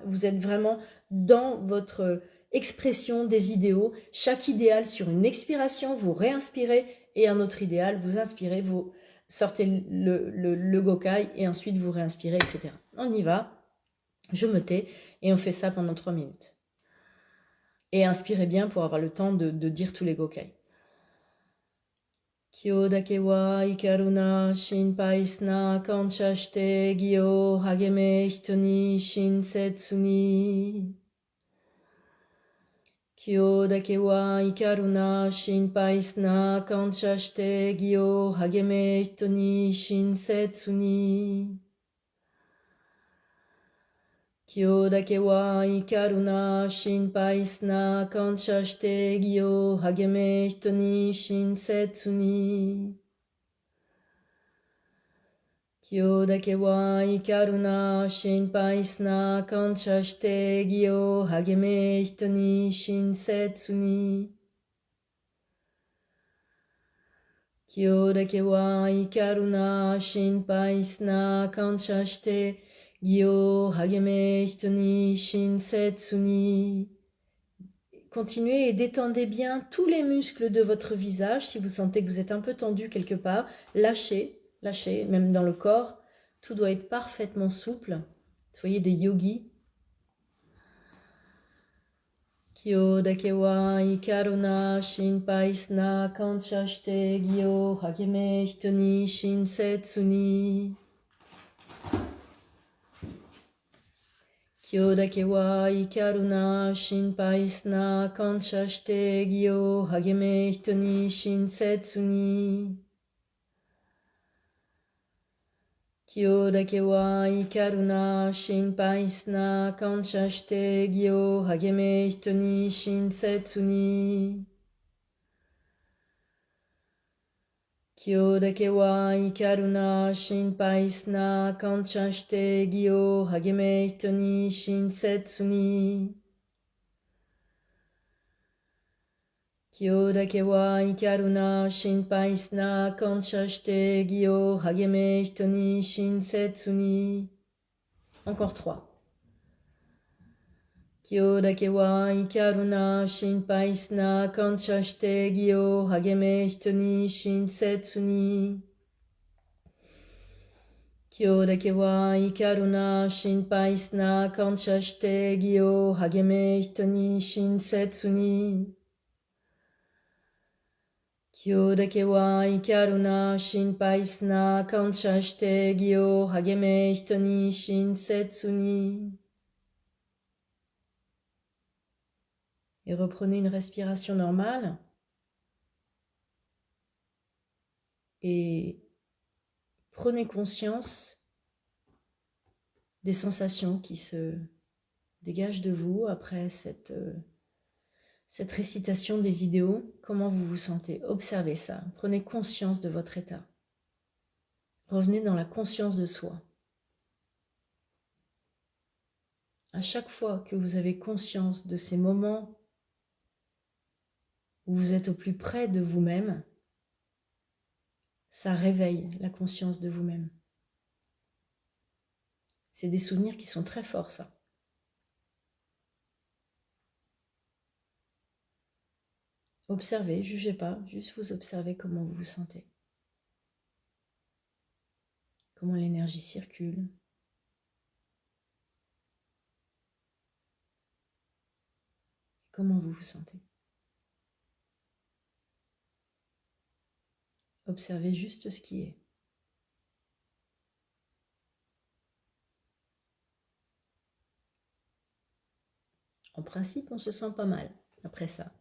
vous êtes vraiment dans votre expression des idéaux. Chaque idéal sur une expiration, vous réinspirez, et un autre idéal, vous inspirez, vous sortez le Gokai et ensuite vous réinspirez, etc. On y va, je me tais et on fait ça pendant 3 minutes. Et inspirez bien pour avoir le temps de dire tous les Gokai. Kyodake wa ikaruna shinpai sna kancha shite gyo hageme hitoni shinsetsu ni. Kyodake wa ikaruna shinpai sna kancha shite gyo hageme hitoni shinsetsu ni. Kyodake wa ikaruna shinpai sna kancha shite gyo hageme hitoni shinsetsu ni. Kyodake wa ikaruna shinpai sna kancha shite gyo hageme hitoni shinsetsu ni. Kyodake wa ikaruna shinpai sna kancha shite gyo hageme hitoni shinsetsu ni. Continuez et détendez bien tous les muscles de votre visage. Si vous sentez que vous êtes un peu tendu quelque part, lâchez, même dans le corps. Tout doit être parfaitement souple. Soyez des yogis. Kyodake wa ikaruna shinpai sna kancha shite gyo hageme hitoni shinsetsu ni. Kyodake wa ikaruna shinpai sna kancha shite gyo hageme hitoni shinsetsu ni. Kyodake wa ikaruna shinpai sna kancha shite gyo hageme hitoni shinsetsu ni. Kyo dake wa ikaru na shinpai su na kanchan shite gi o hageme hito ni shinsetsu ni. Kyo dake wa ikaru na shinpai su na kanchan shite gi o hageme hito ni shinsetsu ni. Encore 3. Kyo dake wa ikaru na shinpai su na kanchan shite gi o hageme hito ni shinsetsu ni. Kyo dake wa ikaru na shinpai su na kanchan shite gi o hageme hito ni shinsetsu ni. Kyo dake wa ikaru na shinpai su na kanchan shite gi o hageme hito ni shinsetsu ni. Et reprenez une respiration normale. Et prenez conscience des sensations qui se dégagent de vous après cette récitation des idéaux. Comment vous vous sentez? Observez ça. Prenez conscience de votre état. Revenez dans la conscience de soi. À chaque fois que vous avez conscience de ces moments où vous êtes au plus près de vous-même, ça réveille la conscience de vous-même. C'est des souvenirs qui sont très forts, ça. Observez, jugez pas, juste vous observez comment vous vous sentez. Comment l'énergie circule. Comment vous vous sentez. Observez juste ce qui est. En principe, on se sent pas mal après ça.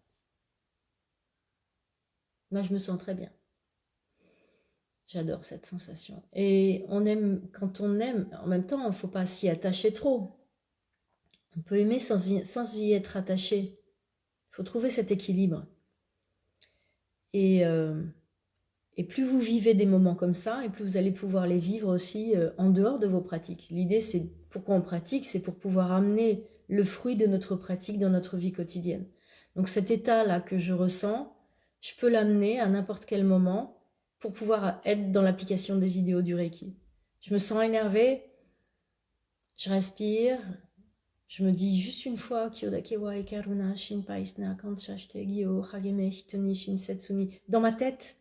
Moi, je me sens très bien. J'adore cette sensation. Et on aime, quand on aime, en même temps, il ne faut pas s'y attacher trop. On peut aimer sans y être attaché. Il faut trouver cet équilibre. Et plus vous vivez des moments comme ça, et plus vous allez pouvoir les vivre aussi en dehors de vos pratiques. L'idée, c'est pourquoi on pratique, c'est pour pouvoir amener le fruit de notre pratique dans notre vie quotidienne. Donc cet état-là que je ressens, je peux l'amener à n'importe quel moment pour pouvoir être dans l'application des idéaux du Reiki. Je me sens énervée, je respire, je me dis juste une fois Kyodake wa ikaru na shinpai su na kanchan shite gi o hageme hito ni shinsetsu ni dans ma tête,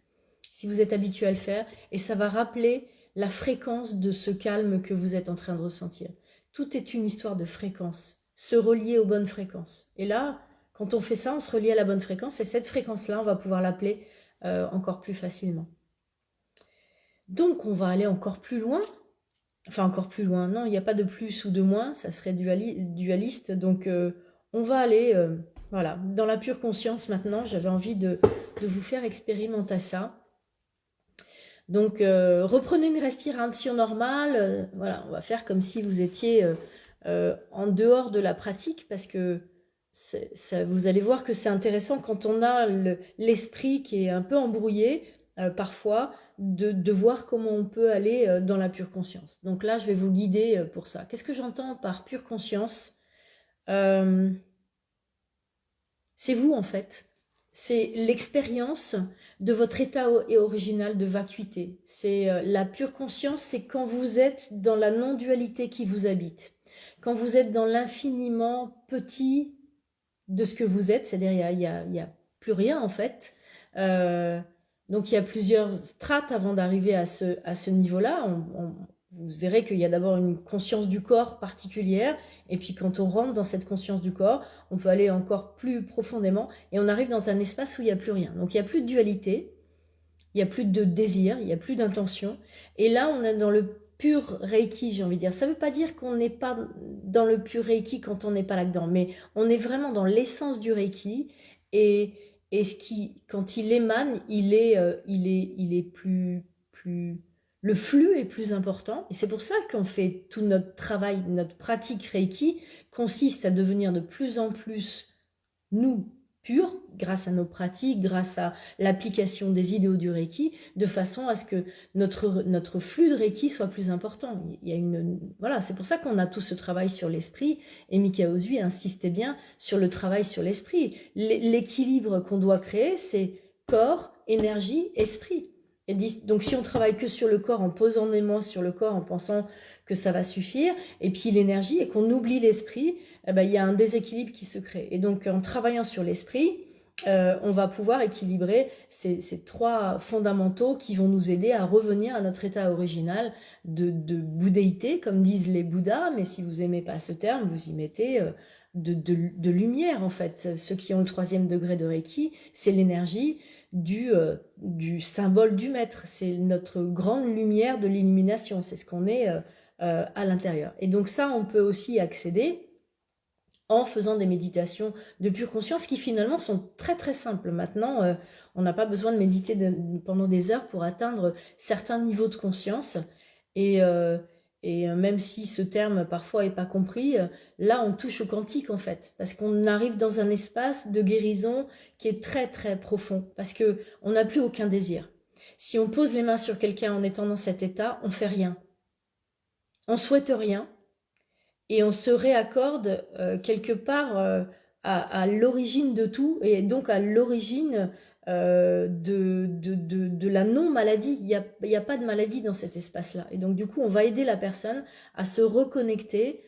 si vous êtes habitué à le faire, et ça va rappeler la fréquence de ce calme que vous êtes en train de ressentir. Tout est une histoire de fréquence, se relier aux bonnes fréquences. Et là, quand on fait ça, on se relie à la bonne fréquence, et cette fréquence-là, on va pouvoir l'appeler encore plus facilement. Donc, on va aller encore plus loin. Enfin, encore plus loin. Non, il n'y a pas de plus ou de moins, ça serait dualiste. Donc, on va aller voilà, dans la pure conscience maintenant. J'avais envie de vous faire expérimenter ça. Donc, reprenez une respiration normale. Voilà, on va faire comme si vous étiez en dehors de la pratique, parce que vous allez voir que c'est intéressant quand on a l'esprit qui est un peu embrouillé, parfois, de voir comment on peut aller dans la pure conscience. Donc là, je vais vous guider pour ça. Qu'est-ce que j'entends par pure conscience? C'est vous, en fait. C'est l'expérience de votre état original de vacuité. C'est la pure conscience, c'est quand vous êtes dans la non-dualité qui vous habite. Quand vous êtes dans l'infiniment petit de ce que vous êtes, c'est-à-dire il y a plus rien en fait. Donc il y a plusieurs strates avant d'arriver à ce niveau-là. Vous verrez qu'il y a d'abord une conscience du corps particulière, et puis quand on rentre dans cette conscience du corps, on peut aller encore plus profondément, et on arrive dans un espace où il n'y a plus rien. Donc il n'y a plus de dualité, il n'y a plus de désir, il n'y a plus d'intention, et là on est dans le pur Reiki, j'ai envie de dire. Ça ne veut pas dire qu'on n'est pas dans le pur Reiki quand on n'est pas là-dedans, mais on est vraiment dans l'essence du Reiki, et quand il émane, il est plus... Le flux est plus important, et c'est pour ça qu'on fait tout notre travail, notre pratique Reiki consiste à devenir de plus en plus nous, pure, grâce à nos pratiques, grâce à l'application des idéaux du Reiki, de façon à ce que notre flux de Reiki soit plus important. Il y a voilà, c'est pour ça qu'on a tout ce travail sur l'esprit, et Mikao Usui insistait bien sur le travail sur l'esprit. L'équilibre qu'on doit créer, c'est corps, énergie, esprit. Et donc si on travaille que sur le corps, en posant les mains sur le corps, en pensant que ça va suffire, et puis l'énergie, et qu'on oublie l'esprit, eh ben, il y a un déséquilibre qui se crée. Et donc, en travaillant sur l'esprit, on va pouvoir équilibrer ces trois fondamentaux qui vont nous aider à revenir à notre état original de bouddhéité, comme disent les Bouddhas, mais si vous n'aimez pas ce terme, vous y mettez de lumière, en fait. Ceux qui ont le 3e degré de Reiki, c'est l'énergie du symbole du maître. C'est notre grande lumière de l'illumination. C'est ce qu'on est à l'intérieur. Et donc ça, on peut aussi accéder en faisant des méditations de pure conscience qui finalement sont très très simples. Maintenant, on n'a pas besoin de méditer pendant des heures pour atteindre certains niveaux de conscience. Et, même si ce terme parfois n'est pas compris, là on touche au quantique en fait, parce qu'on arrive dans un espace de guérison qui est très très profond, parce qu'on n'a plus aucun désir. Si on pose les mains sur quelqu'un en étant dans cet état, on fait rien. On souhaite rien. Et on se réaccorde quelque part à l'origine de tout, et donc à l'origine de la non-maladie. Il n'y a pas de maladie dans cet espace-là. Et donc du coup, on va aider la personne à se reconnecter.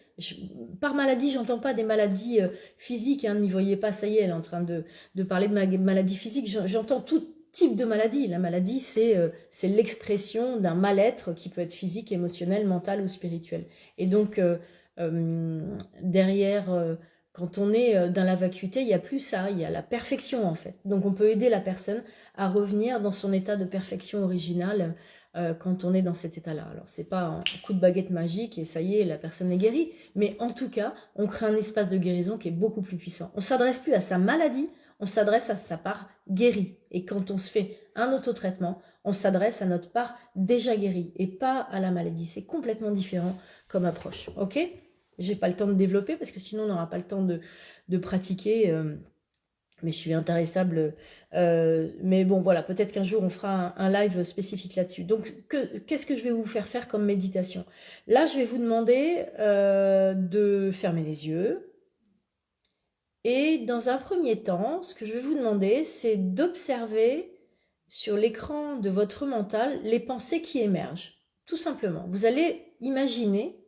Par maladie, j'entends pas des maladies physiques, hein, n'y voyez pas, ça y est, elle est en train de parler de maladie physique. J'entends tout type de maladie. La maladie, c'est l'expression d'un mal-être qui peut être physique, émotionnel, mental ou spirituel. Et donc, derrière, quand on est dans la vacuité, il n'y a plus ça, il y a la perfection en fait. Donc on peut aider la personne à revenir dans son état de perfection originale quand on est dans cet état-là. Alors c'est pas un coup de baguette magique et ça y est, la personne est guérie, mais en tout cas, on crée un espace de guérison qui est beaucoup plus puissant. On ne s'adresse plus à sa maladie, on s'adresse à sa part guérie. Et quand on se fait un autotraitement, on s'adresse à notre part déjà guérie et pas à la maladie. C'est complètement différent comme approche. Ok ? J'ai pas le temps de développer parce que sinon on n'aura pas le temps de pratiquer. Mais je suis intarissable. Mais bon, voilà, peut-être qu'un jour on fera un live spécifique là-dessus. Donc, qu'est-ce que je vais vous faire comme méditation ? Là, je vais vous demander de fermer les yeux. Et dans un premier temps, ce que je vais vous demander, c'est d'observer sur l'écran de votre mental les pensées qui émergent. Tout simplement. Vous allez imaginer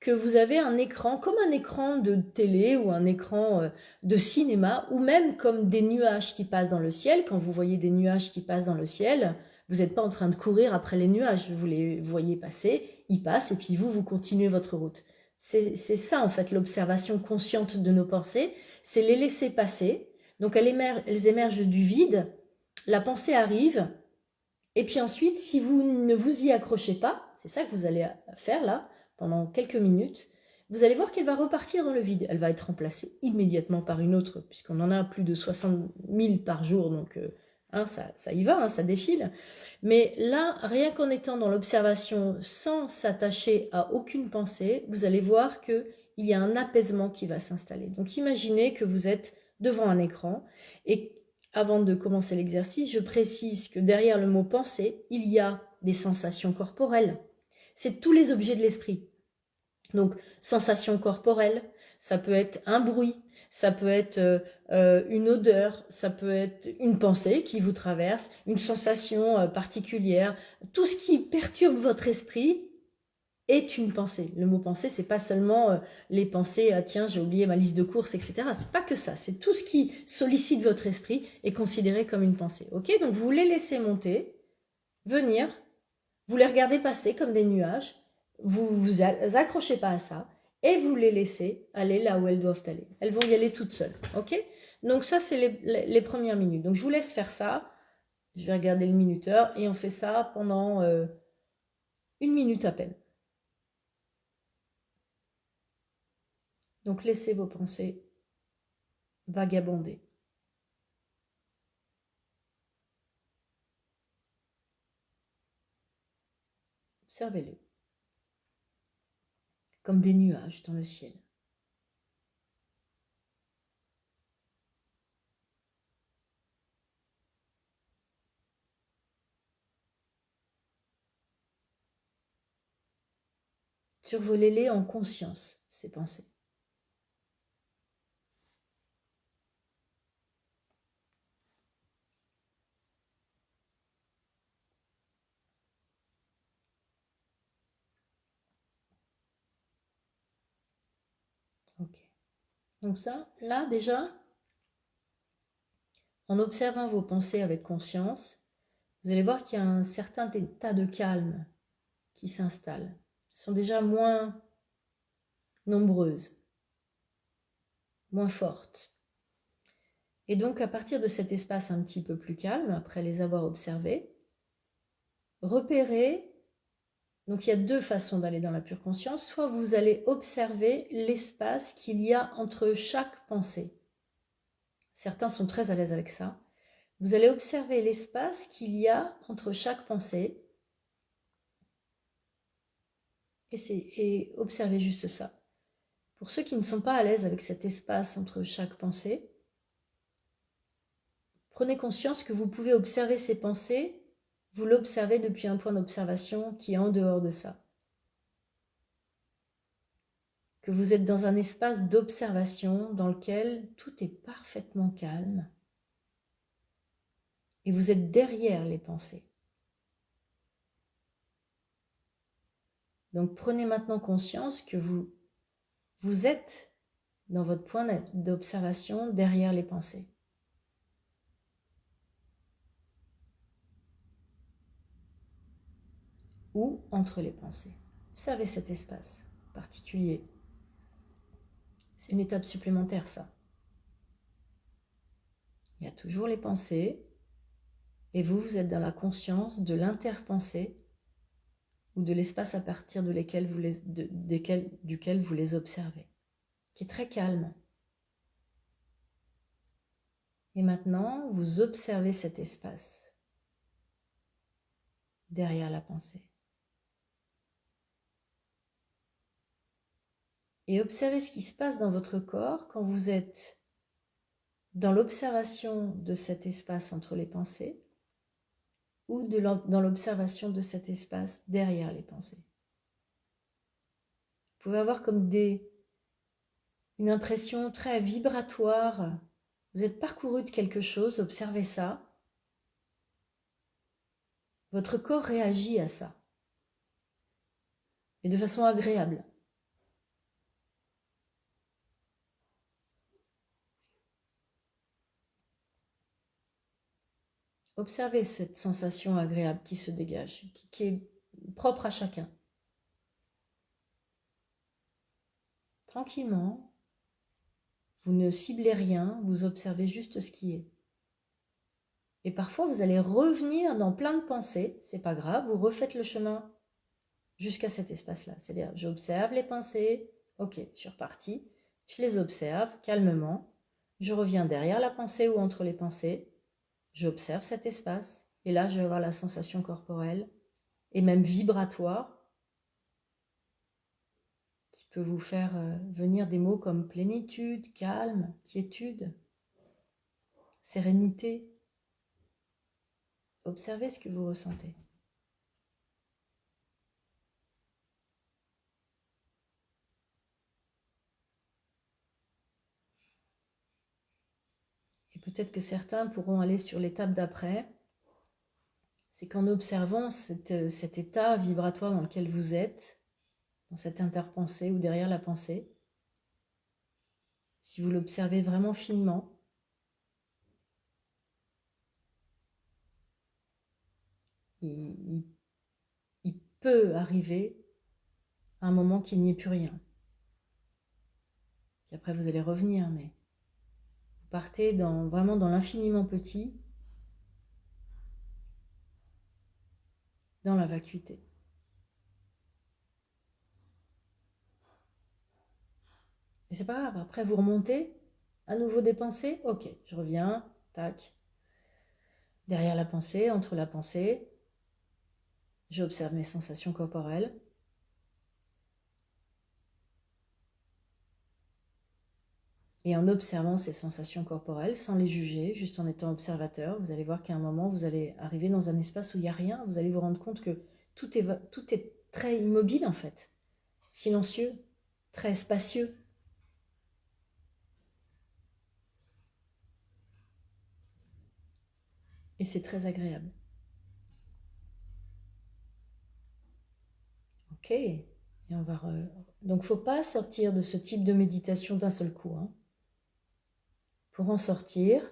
que vous avez un écran, comme un écran de télé ou un écran de cinéma, ou même comme des nuages qui passent dans le ciel. Quand vous voyez des nuages qui passent dans le ciel, vous n'êtes pas en train de courir après les nuages, vous les voyez passer, ils passent, et puis vous continuez votre route. C'est ça en fait l'observation consciente de nos pensées, c'est les laisser passer. Donc elles émergent du vide, la pensée arrive, et puis ensuite, si vous ne vous y accrochez pas, c'est ça que vous allez faire là, pendant quelques minutes, vous allez voir qu'elle va repartir dans le vide. Elle va être remplacée immédiatement par une autre, puisqu'on en a plus de 60 000 par jour, donc ça y va, ça défile. Mais là, rien qu'en étant dans l'observation sans s'attacher à aucune pensée, vous allez voir qu'il y a un apaisement qui va s'installer. Donc imaginez que vous êtes devant un écran et avant de commencer l'exercice, je précise que derrière le mot pensée, il y a des sensations corporelles. C'est tous les objets de l'esprit. Donc, sensations corporelles, ça peut être un bruit, ça peut être une odeur, ça peut être une pensée qui vous traverse, une sensation particulière. Tout ce qui perturbe votre esprit est une pensée. Le mot pensée, c'est pas seulement les pensées, ah tiens, j'ai oublié ma liste de courses, etc. C'est pas que ça. C'est tout ce qui sollicite votre esprit est considéré comme une pensée. Ok ? Donc vous les laissez monter, venir, vous les regardez passer comme des nuages, vous accrochez pas à ça, et vous les laissez aller là où elles doivent aller. Elles vont y aller toutes seules. Ok ? Donc ça, c'est les premières minutes. Donc je vous laisse faire ça. Je vais regarder le minuteur et on fait ça pendant 1 minute à peine. Donc laissez vos pensées vagabonder. Observez-les comme des nuages dans le ciel. Survolez-les en conscience, ces pensées. Ok. Donc ça, là déjà, en observant vos pensées avec conscience, vous allez voir qu'il y a un certain état de calme qui s'installe. Elles sont déjà moins nombreuses, moins fortes. Et donc, à partir de cet espace un petit peu plus calme, après les avoir observées, repérez, donc il y a deux façons d'aller dans la pure conscience, soit vous allez observer l'espace qu'il y a entre chaque pensée. Certains sont très à l'aise avec ça. Vous allez observer l'espace qu'il y a entre chaque pensée et observez juste ça. Pour ceux qui ne sont pas à l'aise avec cet espace entre chaque pensée, prenez conscience que vous pouvez observer ces pensées, vous l'observez depuis un point d'observation qui est en dehors de ça. Que vous êtes dans un espace d'observation dans lequel tout est parfaitement calme et vous êtes derrière les pensées. Donc prenez maintenant conscience que vous êtes dans votre point d'observation derrière les pensées. Ou entre les pensées. Observez cet espace particulier. C'est une étape supplémentaire, ça. Il y a toujours les pensées, et vous êtes dans la conscience de l'interpensée ou de l'espace à partir duquel vous les observez, qui est très calme. Et maintenant, vous observez cet espace derrière la pensée. Et observez ce qui se passe dans votre corps quand vous êtes dans l'observation de cet espace entre les pensées ou dans l'observation de cet espace derrière les pensées. Vous pouvez avoir comme une impression très vibratoire. Vous êtes parcouru de quelque chose, observez ça. Votre corps réagit à ça. Et de façon agréable. Observez cette sensation agréable qui se dégage, qui est propre à chacun. Tranquillement, vous ne ciblez rien, vous observez juste ce qui est. Et parfois, vous allez revenir dans plein de pensées, c'est pas grave, vous refaites le chemin jusqu'à cet espace-là. C'est-à-dire, j'observe les pensées, ok, je suis reparti, je les observe calmement, je reviens derrière la pensée ou entre les pensées, j'observe cet espace, et là, je vais avoir la sensation corporelle, et même vibratoire, qui peut vous faire venir des mots comme plénitude, calme, quiétude, sérénité. Observez ce que vous ressentez. Et peut-être que certains pourront aller sur l'étape d'après. C'est qu'en observant cet état vibratoire dans lequel vous êtes, dans cette interpensée ou derrière la pensée, si vous l'observez vraiment finement, il peut arriver à un moment qu'il n'y ait plus rien. Puis après, vous allez revenir, mais vous partez vraiment dans l'infiniment petit, dans la vacuité. Et c'est pas grave, après vous remontez, à nouveau des pensées, ok, je reviens, tac, derrière la pensée, entre la pensée, j'observe mes sensations corporelles. Et en observant ces sensations corporelles, sans les juger, juste en étant observateur, vous allez voir qu'à un moment, vous allez arriver dans un espace où il n'y a rien, vous allez vous rendre compte que tout est très immobile en fait. silencieux, très spacieux. Et c'est très agréable. Ok. Et on va Donc, faut pas sortir de ce type de méditation d'un seul coup. Hein. Pour en sortir,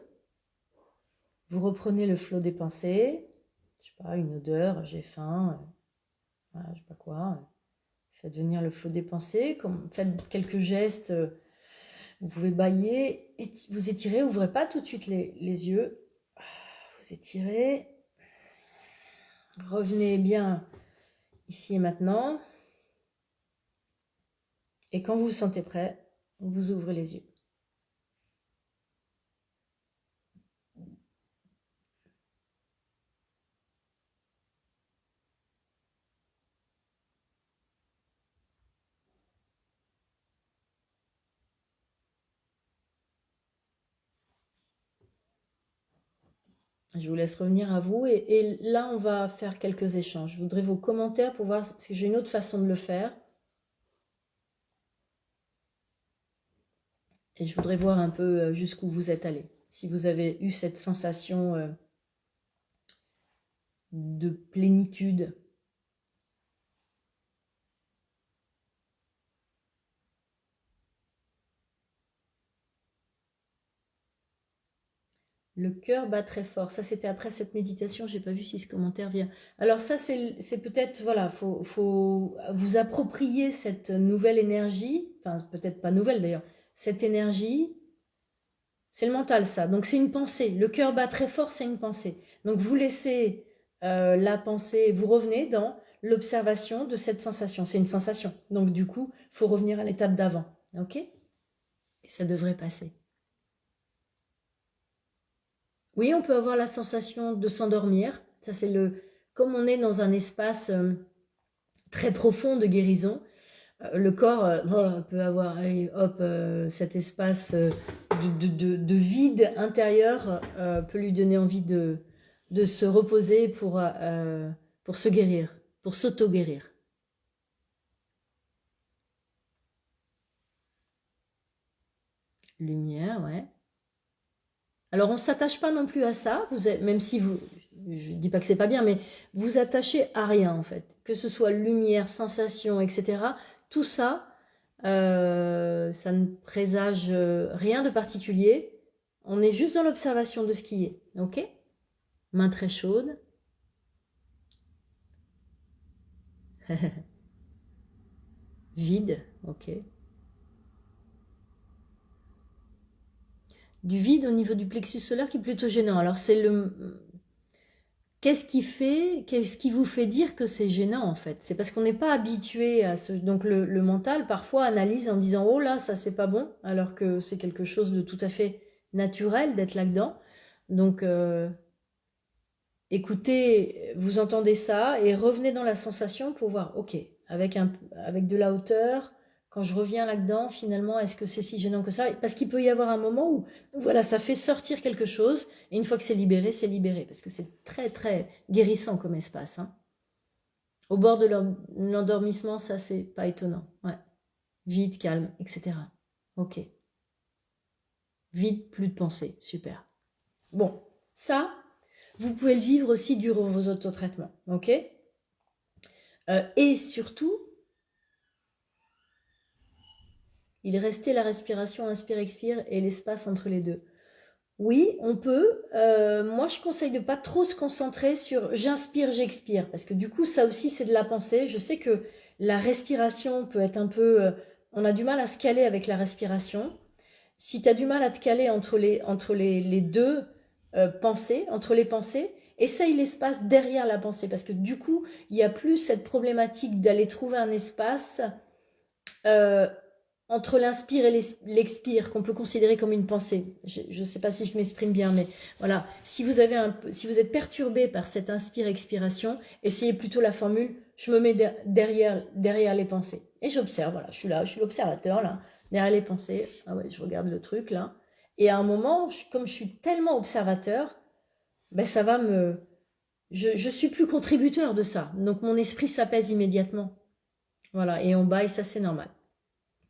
vous reprenez le flot des pensées. Je sais pas, une odeur, j'ai faim, voilà, je sais pas quoi. Faites venir le flot des pensées. Faites quelques gestes. Vous pouvez bâiller, vous étirez, ouvrez pas tout de suite les yeux. Vous étirez. Revenez bien ici et maintenant. Et quand vous vous sentez prêt, vous ouvrez les yeux. Je vous laisse revenir à vous et là, on va faire quelques échanges. Je voudrais vos commentaires pour voir, parce que j'ai une autre façon de le faire. Et je voudrais voir un peu jusqu'où vous êtes allé. Si vous avez eu cette sensation de plénitude. Le cœur bat très fort. Ça, c'était après cette méditation. J'ai pas vu si ce commentaire vient. Alors ça, c'est peut-être, voilà, faut vous approprier cette nouvelle énergie. Enfin, peut-être pas nouvelle d'ailleurs. Cette énergie, c'est le mental, ça. Donc c'est une pensée. Le cœur bat très fort, c'est une pensée. Donc vous laissez la pensée, vous revenez dans l'observation de cette sensation. C'est une sensation. Donc du coup, faut revenir à l'étape d'avant. Ok? Et ça devrait passer. Oui, on peut avoir la sensation de s'endormir. Ça, c'est comme on est dans un espace très profond de guérison, le corps peut avoir, allez, hop, cet espace de vide intérieur peut lui donner envie de se reposer pour se guérir, pour s'auto-guérir. Lumière, ouais. Alors, on ne s'attache pas non plus à ça, même si vous, je ne dis pas que c'est pas bien, mais vous attachez à rien en fait. Que ce soit lumière, sensation, etc. Tout ça, ça ne présage rien de particulier. On est juste dans l'observation de ce qui est. Ok? Main très chaude. Vide. Ok. Du vide au niveau du plexus solaire qui est plutôt gênant. Alors, c'est le. Qu'est-ce qui vous fait dire que c'est gênant en fait? C'est parce qu'on n'est pas habitué à ce. Donc le mental parfois analyse en disant oh là, ça c'est pas bon, alors que c'est quelque chose de tout à fait naturel d'être là-dedans. Donc écoutez, vous entendez ça et revenez dans la sensation pour voir, ok, avec de la hauteur, quand je reviens là-dedans, finalement, est-ce que c'est si gênant que ça? Parce qu'il peut y avoir un moment où, voilà, ça fait sortir quelque chose, et une fois que c'est libéré, parce que c'est très, très guérissant comme espace. Hein. Au bord de l'endormissement, ça, c'est pas étonnant. Ouais. Vide, calme, etc. Ok. Vide, plus de pensée. Super. Bon, ça, vous pouvez le vivre aussi durant vos autotraitements. Ok? Et surtout, il restait la respiration inspire-expire et l'espace entre les deux. Oui, on peut. Moi, je conseille de pas trop se concentrer sur j'inspire, j'expire, parce que du coup, ça aussi, c'est de la pensée. Je sais que la respiration peut être un peu. On a du mal à se caler avec la respiration. Si tu as du mal à te caler entre les deux pensées, entre les pensées, essaye l'espace derrière la pensée, parce que du coup, il n'y a plus cette problématique d'aller trouver un espace euh, entre l'inspire et l'expire, qu'on peut considérer comme une pensée. Je ne sais pas si je m'exprime bien, mais voilà. Si vous êtes perturbé par cette inspire-expiration, essayez plutôt la formule « je me mets derrière les pensées ». Et j'observe, voilà, je suis l'observateur, là, derrière les pensées. Ah ouais, je regarde le truc, là. Et à un moment, comme je suis tellement observateur, ben ça va me... Je suis plus contributeur de ça. Donc mon esprit s'apaise immédiatement. Voilà, et on baille, ça c'est normal.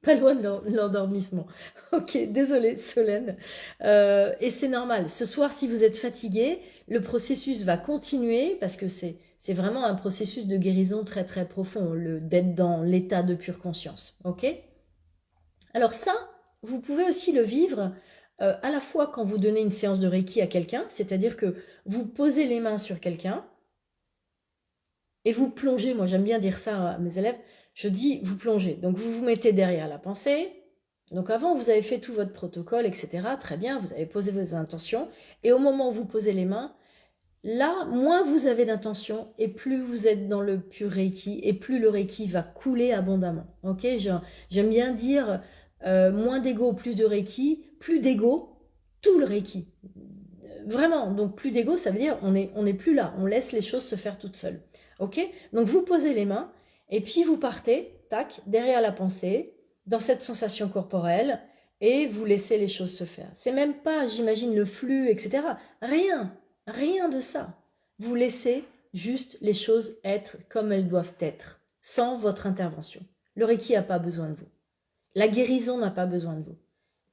Pas loin de l'endormissement. Ok, désolée Solène. Et c'est normal. Ce soir, si vous êtes fatigué, le processus va continuer parce que c'est vraiment un processus de guérison très très profond, d'être dans l'état de pure conscience. Ok? Alors ça, vous pouvez aussi le vivre à la fois quand vous donnez une séance de Reiki à quelqu'un, c'est-à-dire que vous posez les mains sur quelqu'un et vous plongez. Moi, j'aime bien dire ça à mes élèves. Je dis, vous plongez. Donc, vous vous mettez derrière la pensée. Donc, avant, vous avez fait tout votre protocole, etc. Très bien, vous avez posé vos intentions. Et au moment où vous posez les mains, là, moins vous avez d'intention et plus vous êtes dans le pur Reiki et plus le Reiki va couler abondamment. Ok, j'aime bien dire moins d'ego, plus de Reiki, plus d'ego, tout le Reiki. Vraiment, donc plus d'ego, ça veut dire on est plus là, on laisse les choses se faire toutes seules. Ok? Donc vous posez les mains et puis vous partez, tac, derrière la pensée, dans cette sensation corporelle et vous laissez les choses se faire. C'est même pas, j'imagine, le flux, etc. Rien, rien de ça. Vous laissez juste les choses être comme elles doivent être, sans votre intervention. Le Reiki n'a pas besoin de vous. La guérison n'a pas besoin de vous.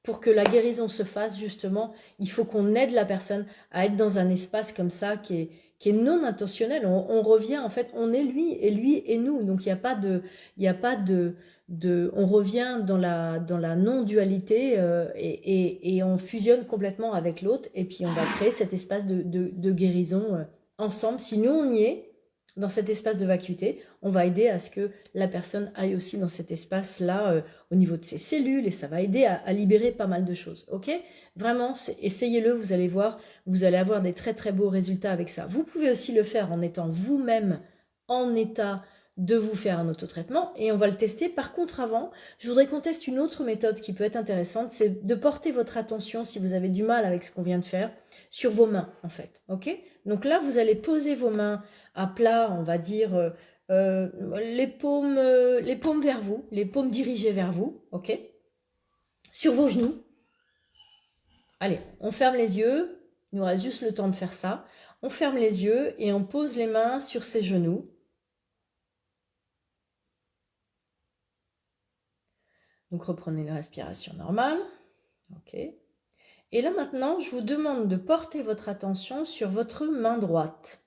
Pour que la guérison se fasse, justement, il faut qu'on aide la personne à être dans un espace comme ça qui est non intentionnel. On revient, en fait, on est lui et lui et nous. Donc, il n'y a pas de... Il y a pas on revient dans la non-dualité et on fusionne complètement avec l'autre. Et puis, on va créer cet espace de guérison ensemble. Si nous, on y est, dans cet espace de vacuité, on va aider à ce que la personne aille aussi dans cet espace-là au niveau de ses cellules et ça va aider à libérer pas mal de choses. Ok? Vraiment, essayez-le, vous allez voir, vous allez avoir des très très beaux résultats avec ça. Vous pouvez aussi le faire en étant vous-même en état de vous faire un autotraitement et on va le tester. Par contre, avant, je voudrais qu'on teste une autre méthode qui peut être intéressante, c'est de porter votre attention, si vous avez du mal avec ce qu'on vient de faire, sur vos mains en fait. Ok? Donc là, vous allez poser vos mains à plat, on va dire les paumes vers vous, les paumes dirigées vers vous, ok? Sur vos genoux. Allez, on ferme les yeux. Il nous reste juste le temps de faire ça. On ferme les yeux et on pose les mains sur ses genoux. Donc reprenez une respiration normale. Ok. Et là maintenant, je vous demande de porter votre attention sur votre main droite.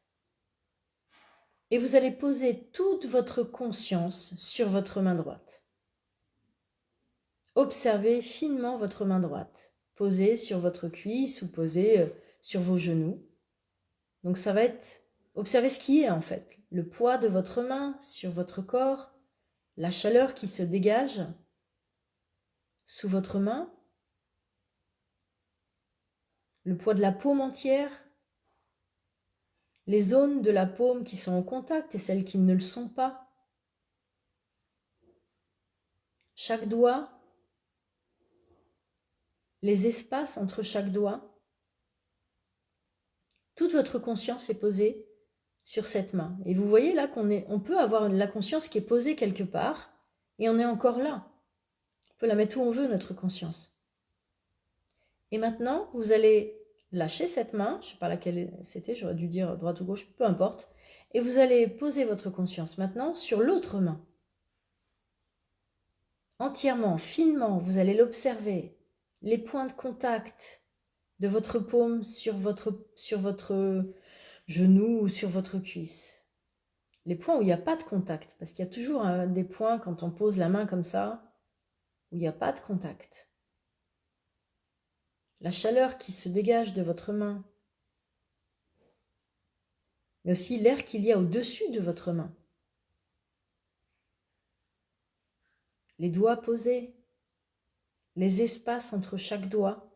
Et vous allez poser toute votre conscience sur votre main droite. Observez finement votre main droite, posée sur votre cuisse ou posée sur vos genoux. Donc ça va être, observez ce qui est en fait, le poids de votre main sur votre corps, la chaleur qui se dégage sous votre main, le poids de la paume entière, les zones de la paume qui sont en contact et celles qui ne le sont pas, chaque doigt, les espaces entre chaque doigt. Toute votre conscience est posée sur cette main. Et vous voyez là on peut avoir la conscience qui est posée quelque part et on est encore là. On peut la mettre où on veut, notre conscience. Et maintenant, vous allez lâcher cette main, je ne sais pas laquelle c'était, j'aurais dû dire droite ou gauche, peu importe, et vous allez poser votre conscience maintenant sur l'autre main. Entièrement, finement, vous allez l'observer, les points de contact de votre paume sur votre genou ou sur votre cuisse. Les points où il n'y a pas de contact, parce qu'il y a toujours des points quand on pose la main comme ça, où il n'y a pas de contact. La chaleur qui se dégage de votre main, mais aussi l'air qu'il y a au-dessus de votre main. Les doigts posés, les espaces entre chaque doigt.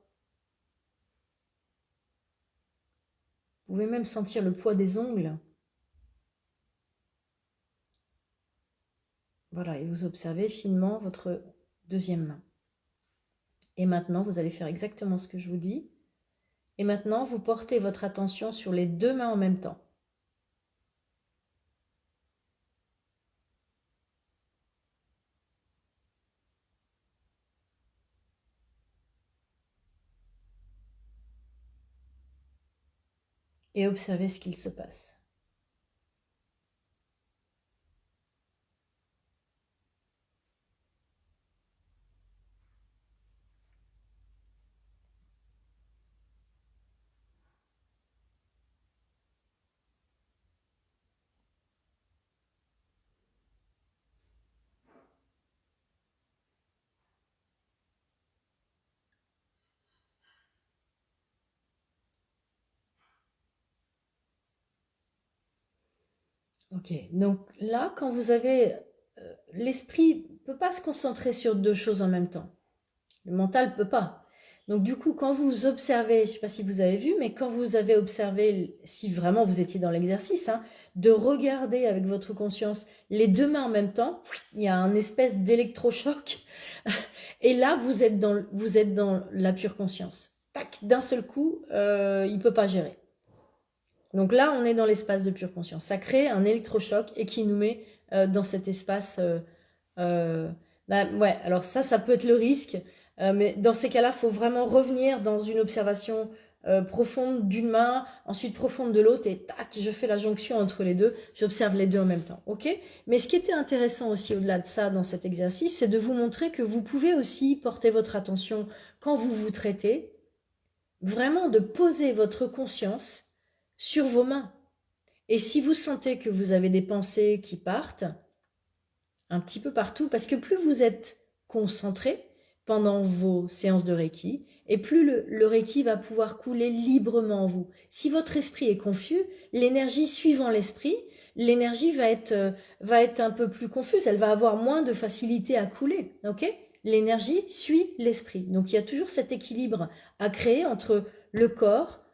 Vous pouvez même sentir le poids des ongles. Voilà, et vous observez finement votre deuxième main. Et maintenant, vous allez faire exactement ce que je vous dis. Et maintenant, vous portez votre attention sur les deux mains en même temps. Et observez ce qu'il se passe. Ok, donc là, quand vous avez... l'esprit ne peut pas se concentrer sur deux choses en même temps. Le mental ne peut pas. Donc du coup, quand vous observez, je ne sais pas si vous avez vu, mais quand vous avez observé, si vraiment vous étiez dans l'exercice, hein, de regarder avec votre conscience les deux mains en même temps, il y a un espèce d'électrochoc. Et là, vous êtes dans la pure conscience. Tac, d'un seul coup, il ne peut pas gérer. Donc là, on est dans l'espace de pure conscience. Ça crée un électrochoc et qui nous met dans cet espace. Ouais, alors ça peut être le risque. Mais dans ces cas-là, il faut vraiment revenir dans une observation profonde d'une main, ensuite profonde de l'autre, et tac, je fais la jonction entre les deux, j'observe les deux en même temps. Ok? Mais ce qui était intéressant aussi au-delà de ça dans cet exercice, c'est de vous montrer que vous pouvez aussi porter votre attention quand vous vous traitez, vraiment de poser votre conscience sur vos mains. Et si vous sentez que vous avez des pensées qui partent, un petit peu partout, parce que plus vous êtes concentré pendant vos séances de Reiki, et plus le Reiki va pouvoir couler librement en vous. Si votre esprit est confus, l'énergie suivant l'esprit, l'énergie va être un peu plus confuse, elle va avoir moins de facilité à couler, ok? L'énergie suit l'esprit. Donc il y a toujours cet équilibre à créer entre le corps,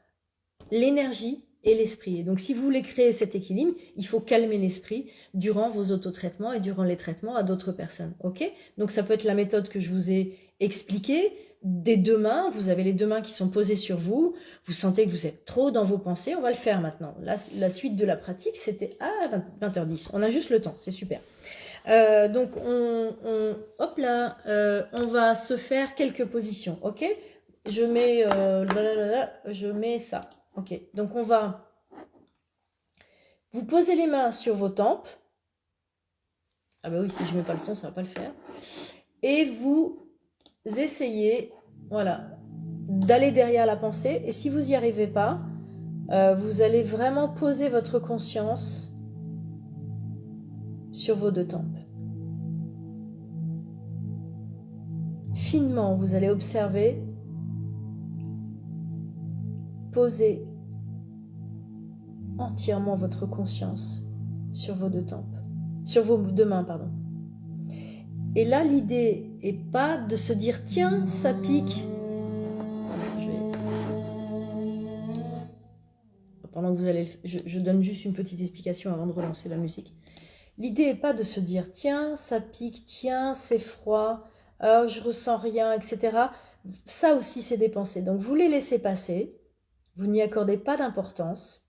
l'énergie et l'esprit. Et donc, si vous voulez créer cet équilibre, il faut calmer l'esprit durant vos autotraitements et durant les traitements à d'autres personnes. Ok? Donc, ça peut être la méthode que je vous ai expliquée. Des deux mains, vous avez les deux mains qui sont posées sur vous. Vous sentez que vous êtes trop dans vos pensées. On va le faire maintenant. La suite de la pratique, c'était à 20h10. On a juste le temps. C'est super. Donc, hop là, on va se faire quelques positions. Ok? Je mets ça. Ok, donc on va vous poser les mains sur vos tempes. Ah bah oui, si je ne mets pas le son, ça ne va pas le faire. Et vous essayez, voilà, d'aller derrière la pensée. Et si vous n'y arrivez pas, vous allez vraiment poser votre conscience sur vos deux tempes. Finement, vous allez observer, poser entièrement votre conscience sur vos deux tempes, sur vos deux mains, pardon. Et là, l'idée est pas de se dire tiens, ça pique. Pendant que vous allez, je donne juste une petite explication avant de relancer la musique. L'idée est pas de se dire tiens, ça pique, tiens, c'est froid, je ressens rien, etc. Ça aussi, c'est des pensées. Donc vous les laissez passer, vous n'y accordez pas d'importance.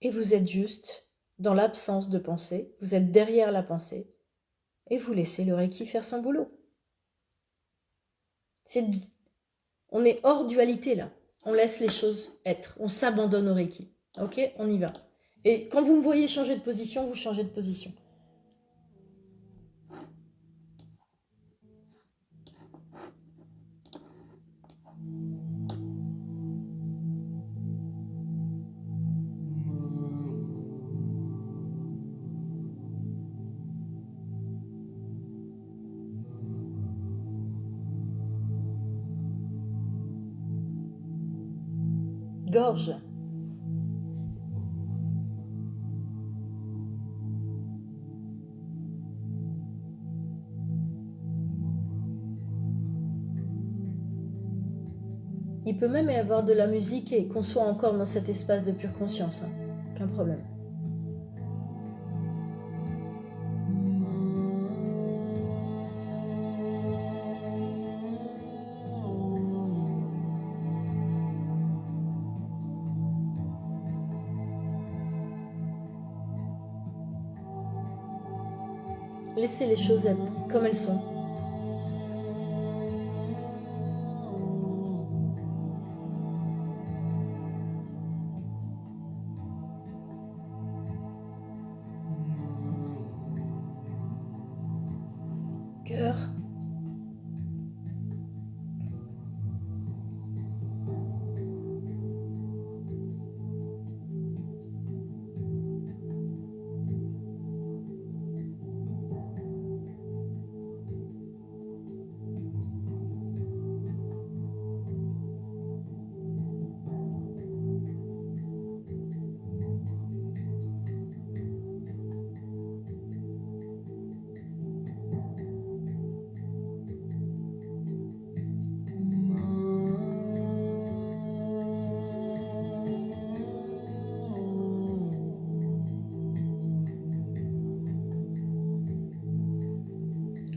Et vous êtes juste dans l'absence de pensée, vous êtes derrière la pensée, et vous laissez le Reiki faire son boulot. On est hors dualité là, on laisse les choses être, on s'abandonne au Reiki. Ok, on y va. Et quand vous me voyez changer de position, vous changez de position. Gorge. Il peut même y avoir de la musique et qu'on soit encore dans cet espace de pure conscience. Hein. Aucun problème. Laissez les choses être comme elles sont. Cœur.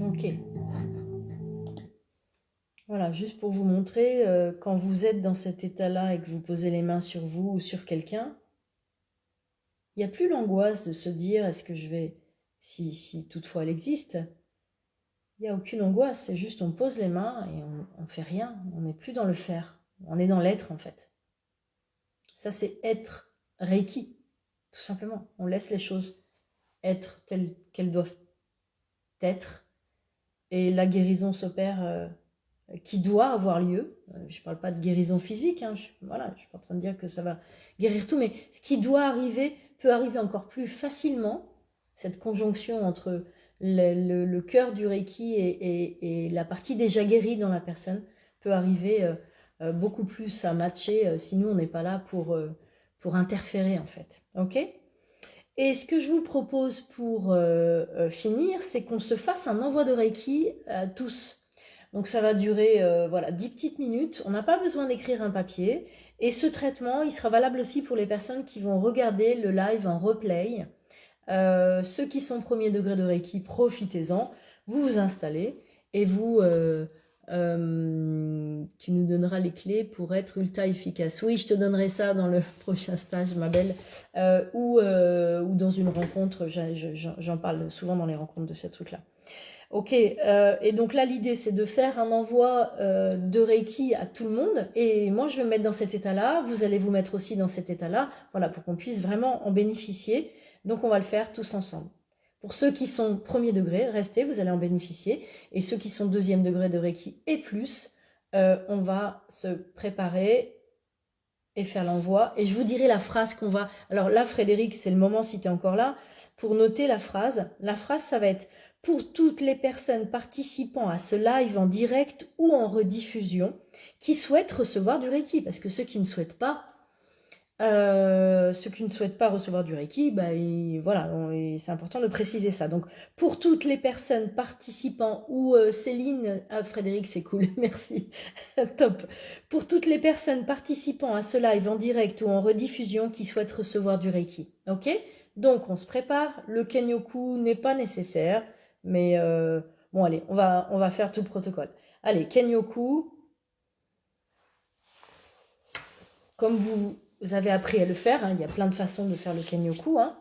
Ok. Voilà, juste pour vous montrer, quand vous êtes dans cet état-là et que vous posez les mains sur vous ou sur quelqu'un, il n'y a plus l'angoisse de se dire est-ce que je vais, si toutefois elle existe, il n'y a aucune angoisse, c'est juste on pose les mains et on ne fait rien, on n'est plus dans le faire, on est dans l'être en fait. Ça c'est être Reiki, tout simplement. On laisse les choses être telles qu'elles doivent être et la guérison s'opère qui doit avoir lieu. Je ne parle pas de guérison physique, hein, voilà, je ne suis pas en train de dire que ça va guérir tout, mais ce qui doit arriver peut arriver encore plus facilement, cette conjonction entre le cœur du Reiki et la partie déjà guérie dans la personne peut arriver beaucoup plus à matcher si nous on n'est pas là pour interférer en fait. Ok. Et ce que je vous propose pour finir, c'est qu'on se fasse un envoi de Reiki à tous. Donc ça va durer voilà, 10 petites minutes. On n'a pas besoin d'écrire un papier. Et ce traitement, il sera valable aussi pour les personnes qui vont regarder le live en replay. Ceux qui sont premier degré de Reiki, profitez-en. Vous vous installez et tu nous donneras les clés pour être ultra efficace. Oui, je te donnerai ça dans le prochain stage, ma belle, ou dans une rencontre. J'en parle souvent dans les rencontres de ce truc-là. Ok, et donc là, l'idée, c'est de faire un envoi de Reiki à tout le monde. Et moi, je vais me mettre dans cet état-là. Vous allez vous mettre aussi dans cet état-là, voilà, pour qu'on puisse vraiment en bénéficier. Donc, on va le faire tous ensemble. Pour ceux qui sont premier degré, restez, vous allez en bénéficier. Et ceux qui sont deuxième degré de Reiki et plus, on va se préparer et faire l'envoi. Et je vous dirai la phrase qu'on va... Alors là, Frédéric, c'est le moment, si tu es encore là, pour noter la phrase. La phrase, ça va être « Pour toutes les personnes participant à ce live en direct ou en rediffusion qui souhaitent recevoir du Reiki ». Parce que ceux qui ne souhaitent pas recevoir du Reiki, bah, voilà, c'est important de préciser ça. Donc, pour toutes les personnes participant, ou Céline, Frédéric, c'est cool, merci, top. Pour toutes les personnes participant à ce live en direct ou en rediffusion qui souhaitent recevoir du Reiki, ok? Donc, on se prépare, le Kenyoku n'est pas nécessaire, mais bon, allez, on va faire tout le protocole. Allez, Kenyoku, comme vous avez appris à le faire, hein, il y a plein de façons de faire le Kenyoku. Hein.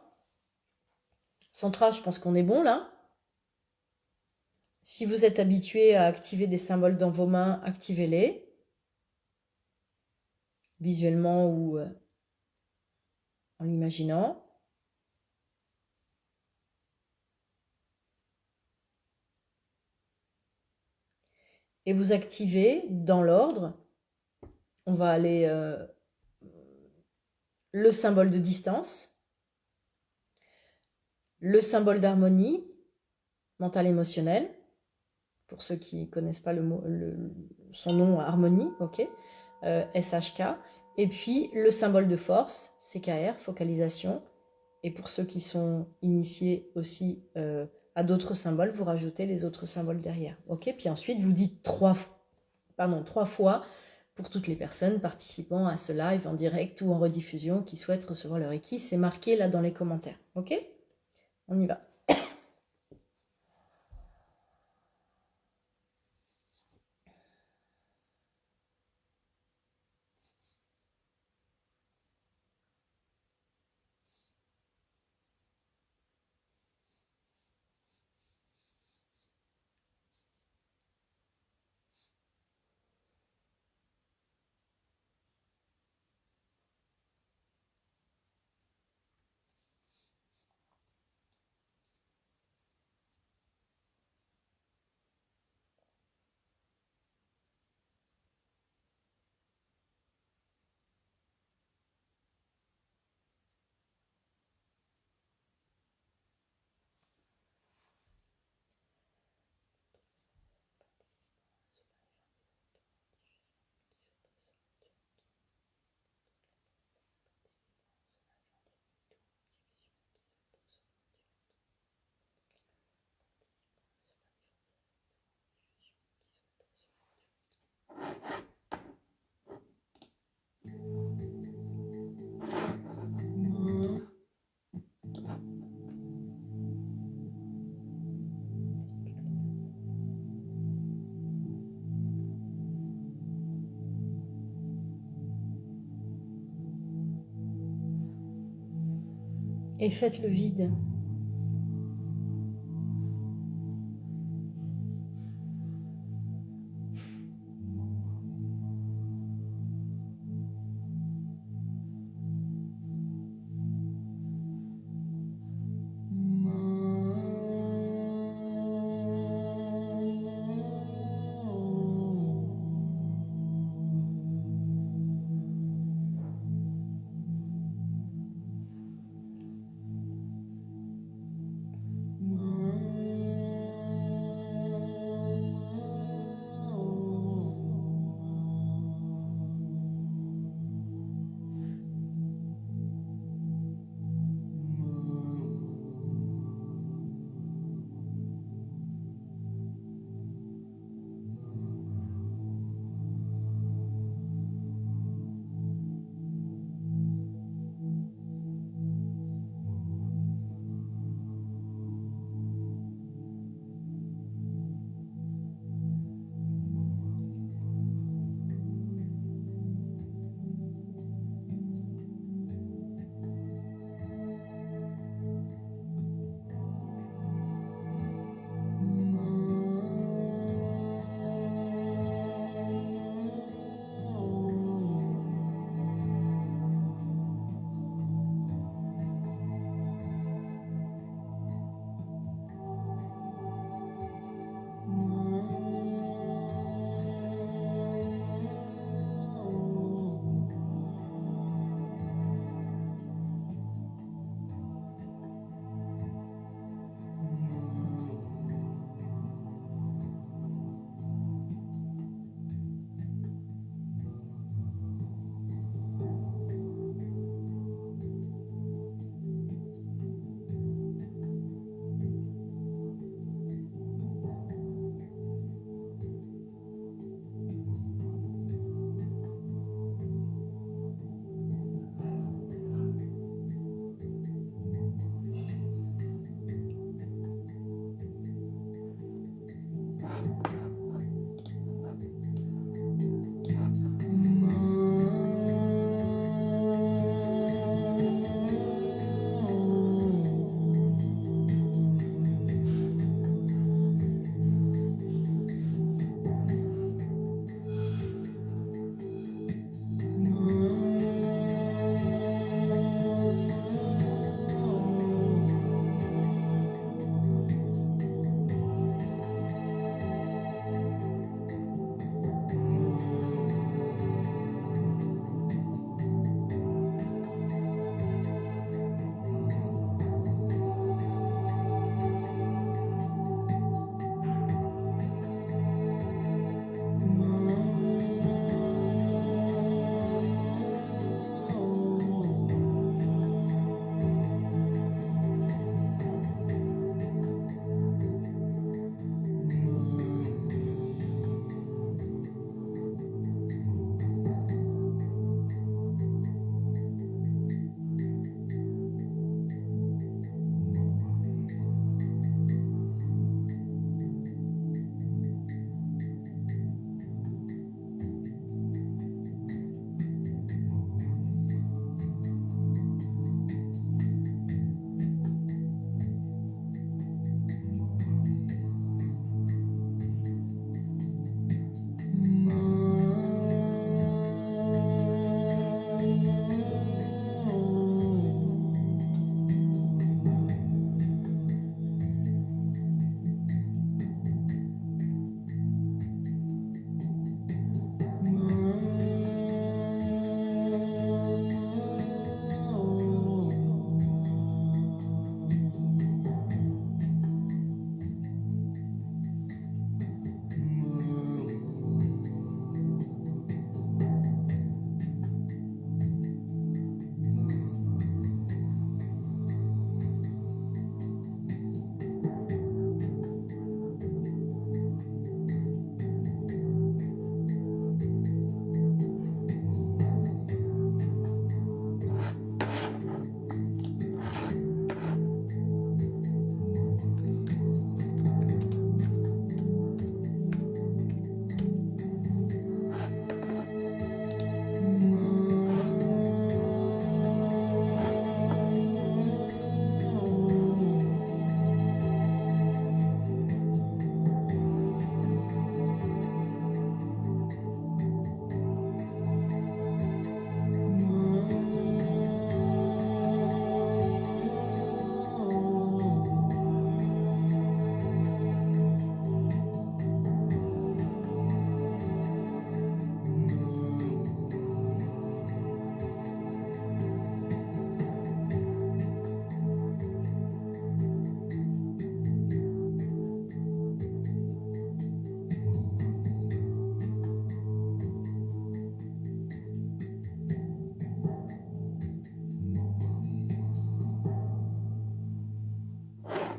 Centra, je pense qu'on est bon là. Si vous êtes habitué à activer des symboles dans vos mains, activez-les. Visuellement ou en l'imaginant. Et vous activez dans l'ordre. On va aller le symbole de distance, le symbole d'harmonie mentale émotionnelle, pour ceux qui ne connaissent pas son nom, harmonie, ok, SHK, et puis le symbole de force, CKR, focalisation, et pour ceux qui sont initiés aussi à d'autres symboles, vous rajoutez les autres symboles derrière, ok, puis ensuite vous dites trois fois pour toutes les personnes participant à ce live en direct ou en rediffusion qui souhaitent recevoir le Reiki, c'est marqué là dans les commentaires, ok, on y va. Et faites le vide.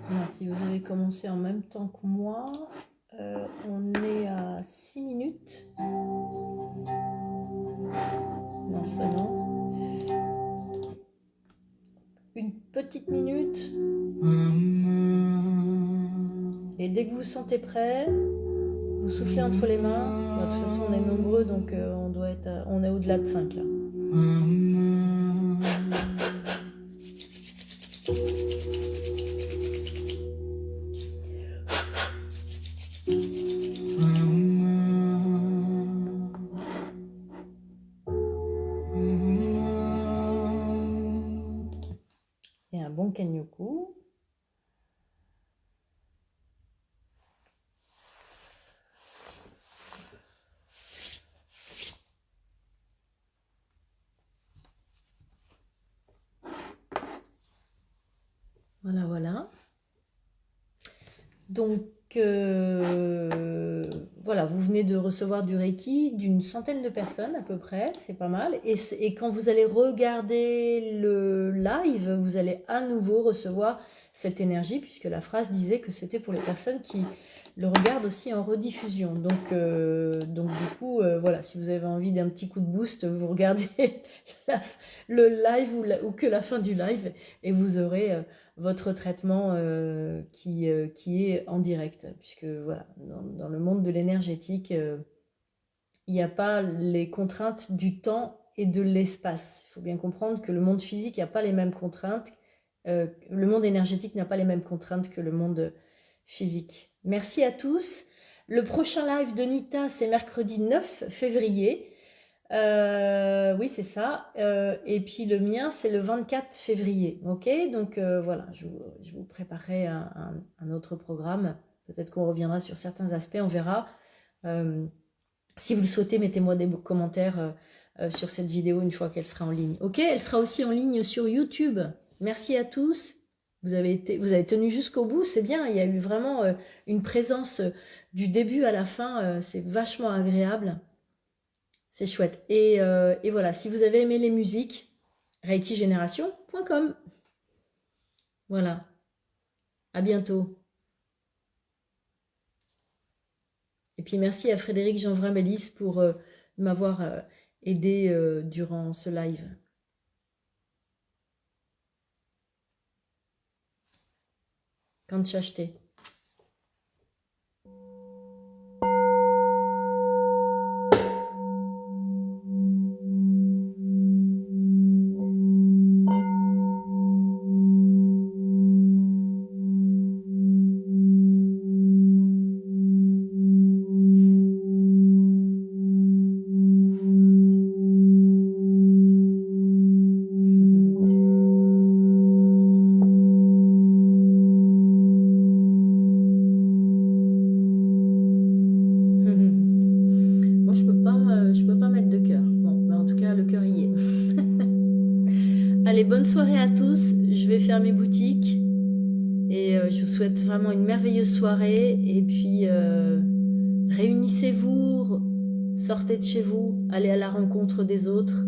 Alors, si vous avez commencé en même temps que moi, on est à 6 minutes. Non, ça non. Une petite minute. Et dès que vous vous sentez prêt, vous soufflez entre les mains. Bon, de toute façon, on est nombreux, donc on est au-delà de 5 là. Et un bon Kenyoku. Voilà, voilà. Donc, voilà, vous venez de recevoir du Reiki d'une centaine de personnes à peu près, c'est pas mal. Et quand vous allez regarder le live, vous allez à nouveau recevoir cette énergie, puisque la phrase disait que c'était pour les personnes qui le regardent aussi en rediffusion. Donc du coup, voilà, si vous avez envie d'un petit coup de boost, vous regardez le live ou que la fin du live, et vous aurez votre traitement qui est en direct, puisque voilà, dans le monde de l'énergétique, il n'y a pas les contraintes du temps et de l'espace. Il faut bien comprendre que le monde physique n'a pas les mêmes contraintes, le monde énergétique n'a pas les mêmes contraintes que le monde physique. Merci à tous. Le prochain live de Nita, c'est mercredi 9 février. Oui, c'est ça. Et puis le mien, c'est le 24 février. Ok, donc voilà, je vous préparerai un autre programme. Peut-être qu'on reviendra sur certains aspects, on verra. Si vous le souhaitez, mettez-moi des commentaires sur cette vidéo une fois qu'elle sera en ligne. Ok, elle sera aussi en ligne sur YouTube. Merci à tous. Vous avez tenu jusqu'au bout, c'est bien. Il y a eu vraiment une présence du début à la fin. C'est vachement agréable. C'est chouette. Et voilà, si vous avez aimé les musiques, reikigénération.com. Voilà. À bientôt. Et puis merci à Frédéric Jean-Vramelis pour m'avoir aidé durant ce live. Quand j'ai acheté. Bonne soirée à tous, je vais faire mes boutiques et je vous souhaite vraiment une merveilleuse soirée et puis réunissez-vous, sortez de chez vous, allez à la rencontre des autres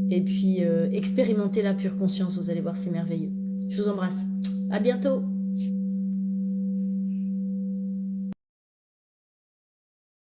et puis expérimentez la pure conscience, vous allez voir, c'est merveilleux. Je vous embrasse, à bientôt.